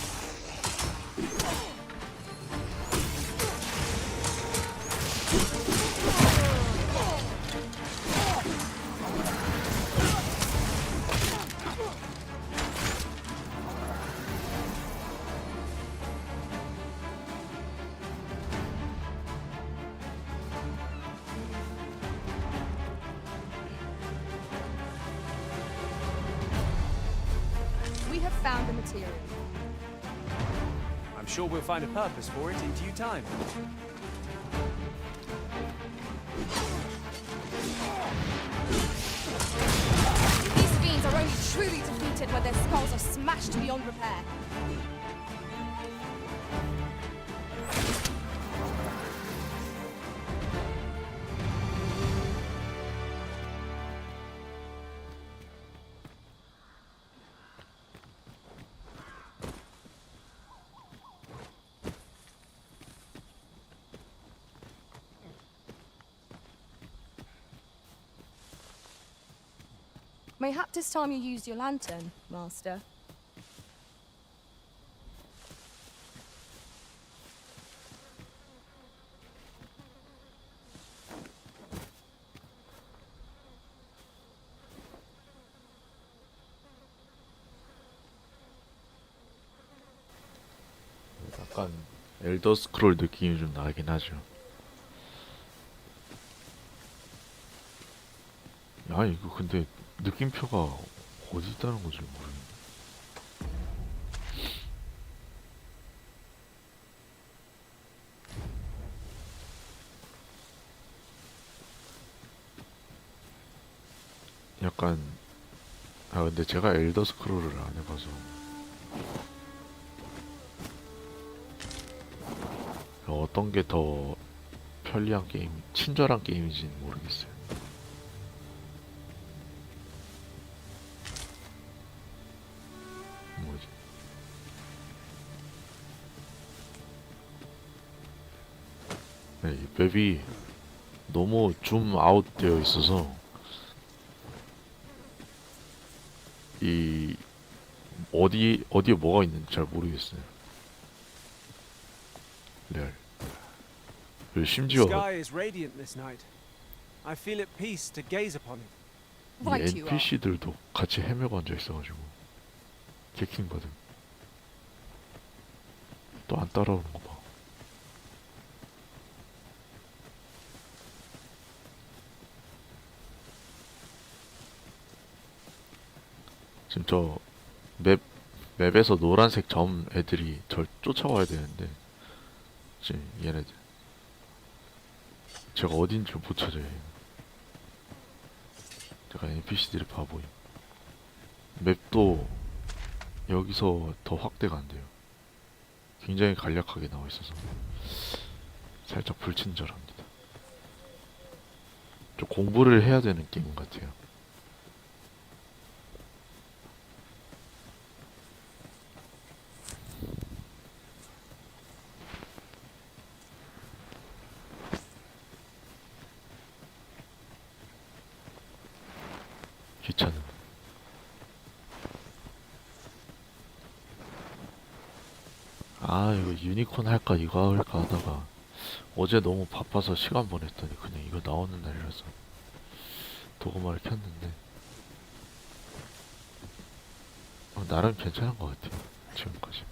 We have found the material. I'm sure we'll find a purpose for it in due time. These fiends are only truly defeated when their skulls are smashed beyond repair. Mayhap 'tis time you used your lantern, Master. 약간 엘더 스크롤 느낌이 좀 나긴 하죠. 야, 이거 근데 느낌표가 어디 있다는 건지 모르겠네. 약간 근데 제가 엘더 스크롤을 안 해봐서 어떤 게 더 편리한 게임, 친절한 게임인지는 모르겠어요. 뭐지? 네, 이 맵이 너무 줌 아웃 되어 있어서 이 어디에 뭐가 있는지 잘 모르겠어요. 레알. 그리고 심지어 Sky is radiant this night. I feel at peace to gaze upon it. 이 NPC들도 같이 헤매고 앉아 있어가지고 개킹 받음. 또 안 따라오는 거 봐. 지금 저 맵에서 노란색 점 애들이 절 쫓아와야 되는데 지금 얘네들 제가 어딘지 못 찾아요. 제가 NPC들이 바보임. 맵도 여기서 더 확대가 안 돼요. 굉장히 간략하게 나와 있어서 살짝 불친절합니다. 좀 공부를 해야 되는 게임 같아요. 귀찮음. 이거 유니콘 할까 이거 할까 하다가 어제 너무 바빠서 시간 보냈더니 그냥 이거 나오는 날이라서 도그마를 켰는데 나름 괜찮은 것 같아요. 지금까지.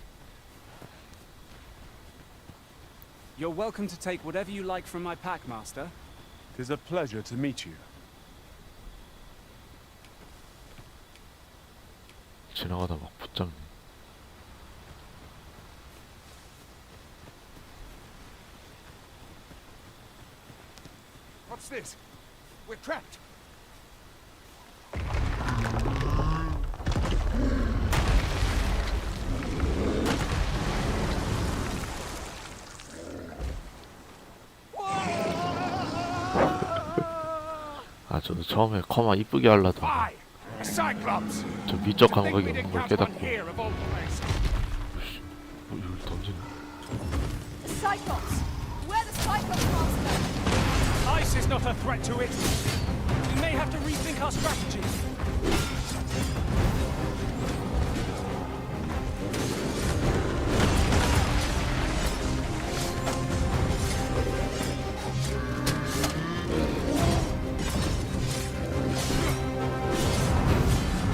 You're welcome to take whatever you like from my pack, Master. 'Tis a pleasure to meet you. 지나가다 막 붙잡네. What's this? We're trapped. 저도 처음에 커마 이쁘게 하려다가 저 미적 감각이 없는 걸 깨닫고 이걸 던지네. Cyclops! We're the Cyclops Master! Ice is not a threat to it. We may have to rethink our strategy.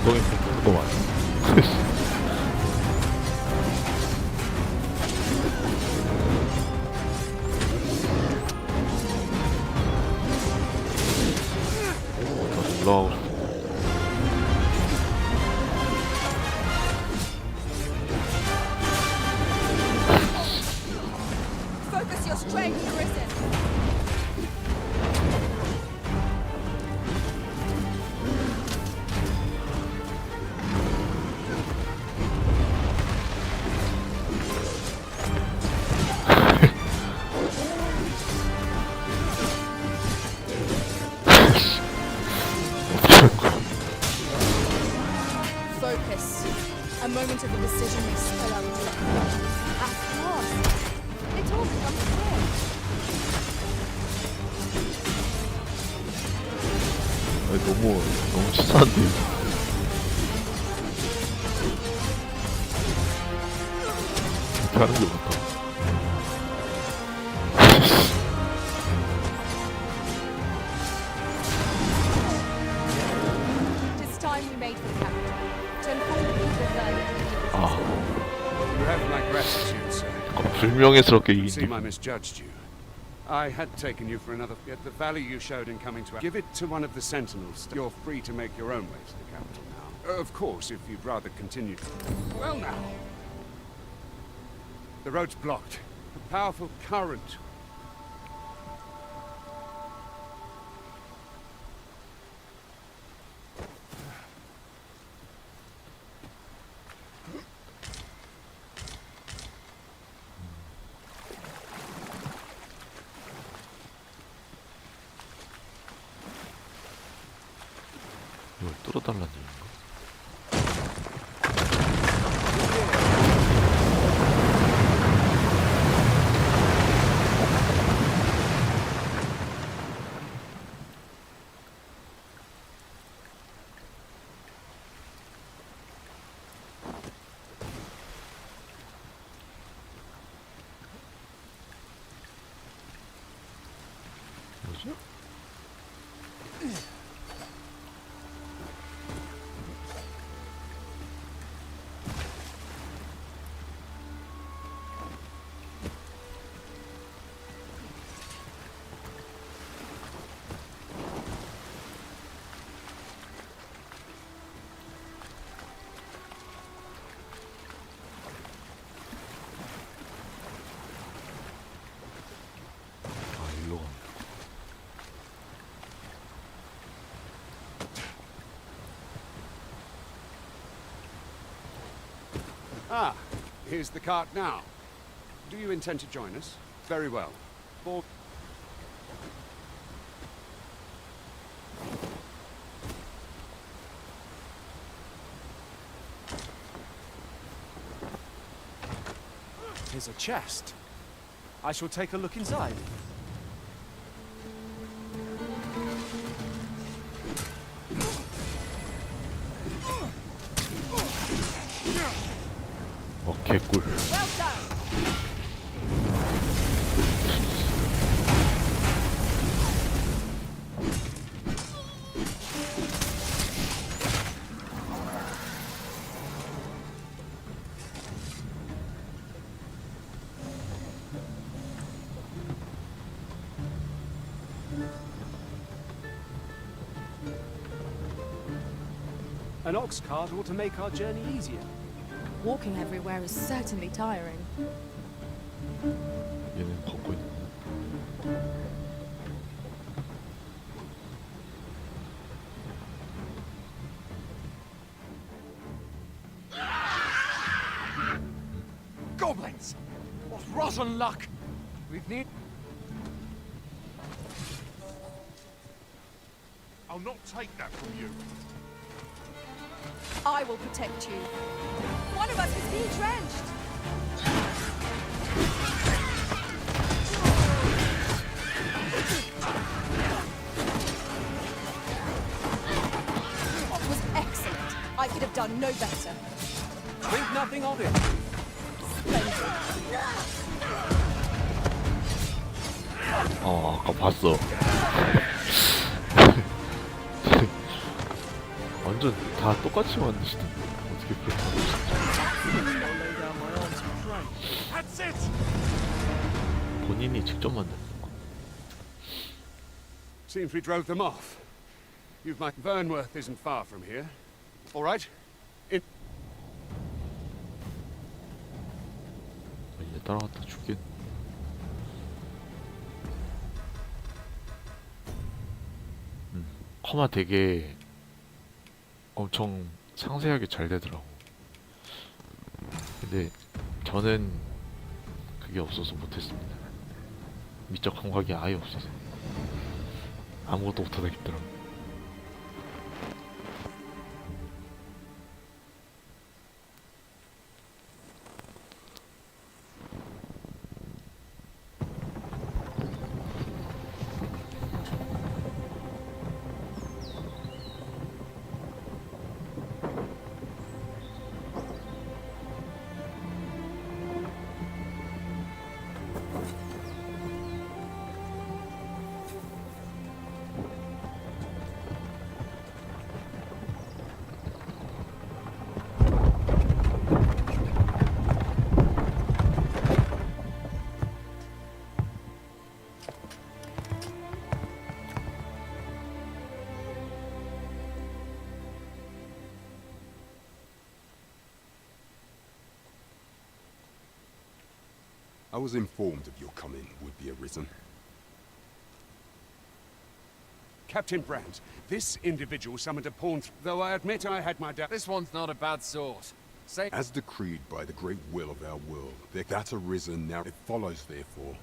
거긴 좀 무거워. 올라가고 Focus your strength, Arisen. Focus. A moment of indecision may spell out death. At last, it all becomes clear. 너무 치사한데. 이렇게 하는 게 맞다. It's time we made for the capital. To inform the people of learning. You have my gratitude, sir. 불명예스럽게 It 이긴 seems I misjudged you. I had taken you for another, yet the value you showed in coming to give it to one of the sentinels. You're free to make your own way to the capital now. Of course, if you'd rather continue. Well now. The road's blocked. A powerful current. 끌어달라는 얘기인가? 뭐지? 일로 가면 Ah, here's the cart now. Do you intend to join us? Very well. For Here's a chest. I shall take a look inside. 개꿀. An ox cart ought to make our journey easier. Walking everywhere is certainly tiring. 얘는 걷고 있는데. Goblins! What rotten luck! We've need. I'll not take that from you. I will protect you. One of us is being drenched. That was excellent. I could have done no better. Think nothing of it. 아까 봤어. 완전 다 똑같이 만드시던데 어떻게 그렇게 만드셨지? 본인이 직접 만든 거. Seems we drove them off. You've my Vernworth isn't far from here. All right. 얘 따라갔다 죽겠네. 커마 되게 엄청 상세하게 잘 되더라고. 근데 저는 그게 없어서 못했습니다. 미적 감각이 아예 없어서 아무것도 못하겠더라고. I was informed of your coming would be arisen. Captain Brandt, this individual summoned a pawn, though I admit I had my doubts. This one's not a bad sort. Say. As decreed by the great will of our world, that arisen now, it follows, therefore,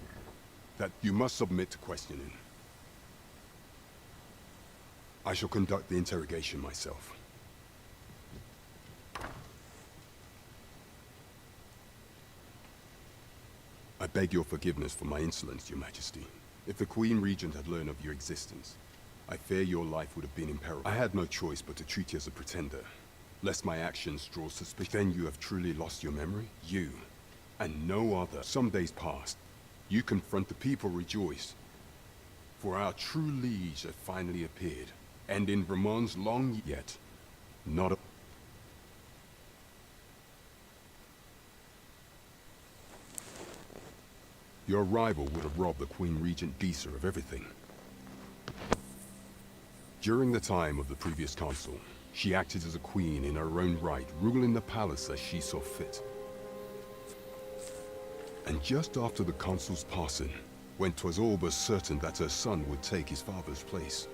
that you must submit to questioning. I shall conduct the interrogation myself. beg your forgiveness for my insolence, Your Majesty. If the Queen Regent had learned of your existence, I fear your life would have been in peril. I had no choice but to treat you as a pretender, lest my actions draw suspicion. Then you have truly lost your memory? You, and no other. Some days passed. You confront the people, rejoice. For our true liege had finally appeared, and in Ramon's long yet, not a... Your rival would have robbed the Queen Regent Disa of everything. During the time of the previous consul, she acted as a queen in her own right, ruling the palace as she saw fit. And just after the consul's passing, when 'twas all but certain that her son would take his father's place,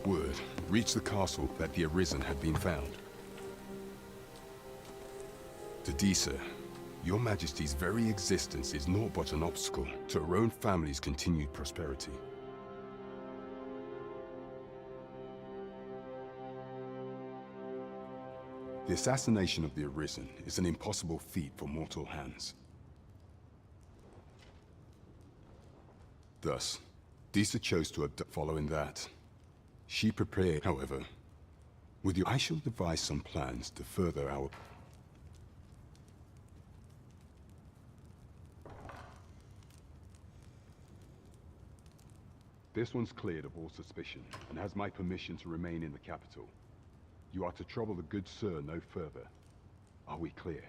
word reached the castle that the Arisen had been found. To Disa, Your Majesty's very existence is naught but an obstacle to her own family's continued prosperity. The assassination of the Arisen is an impossible feat for mortal hands. Thus, Disa chose to abduct. Following that, she prepared, however, with you, I shall devise some plans to further our... This one's cleared of all suspicion, and has my permission to remain in the capital. You are to trouble the good sir no further. Are we clear?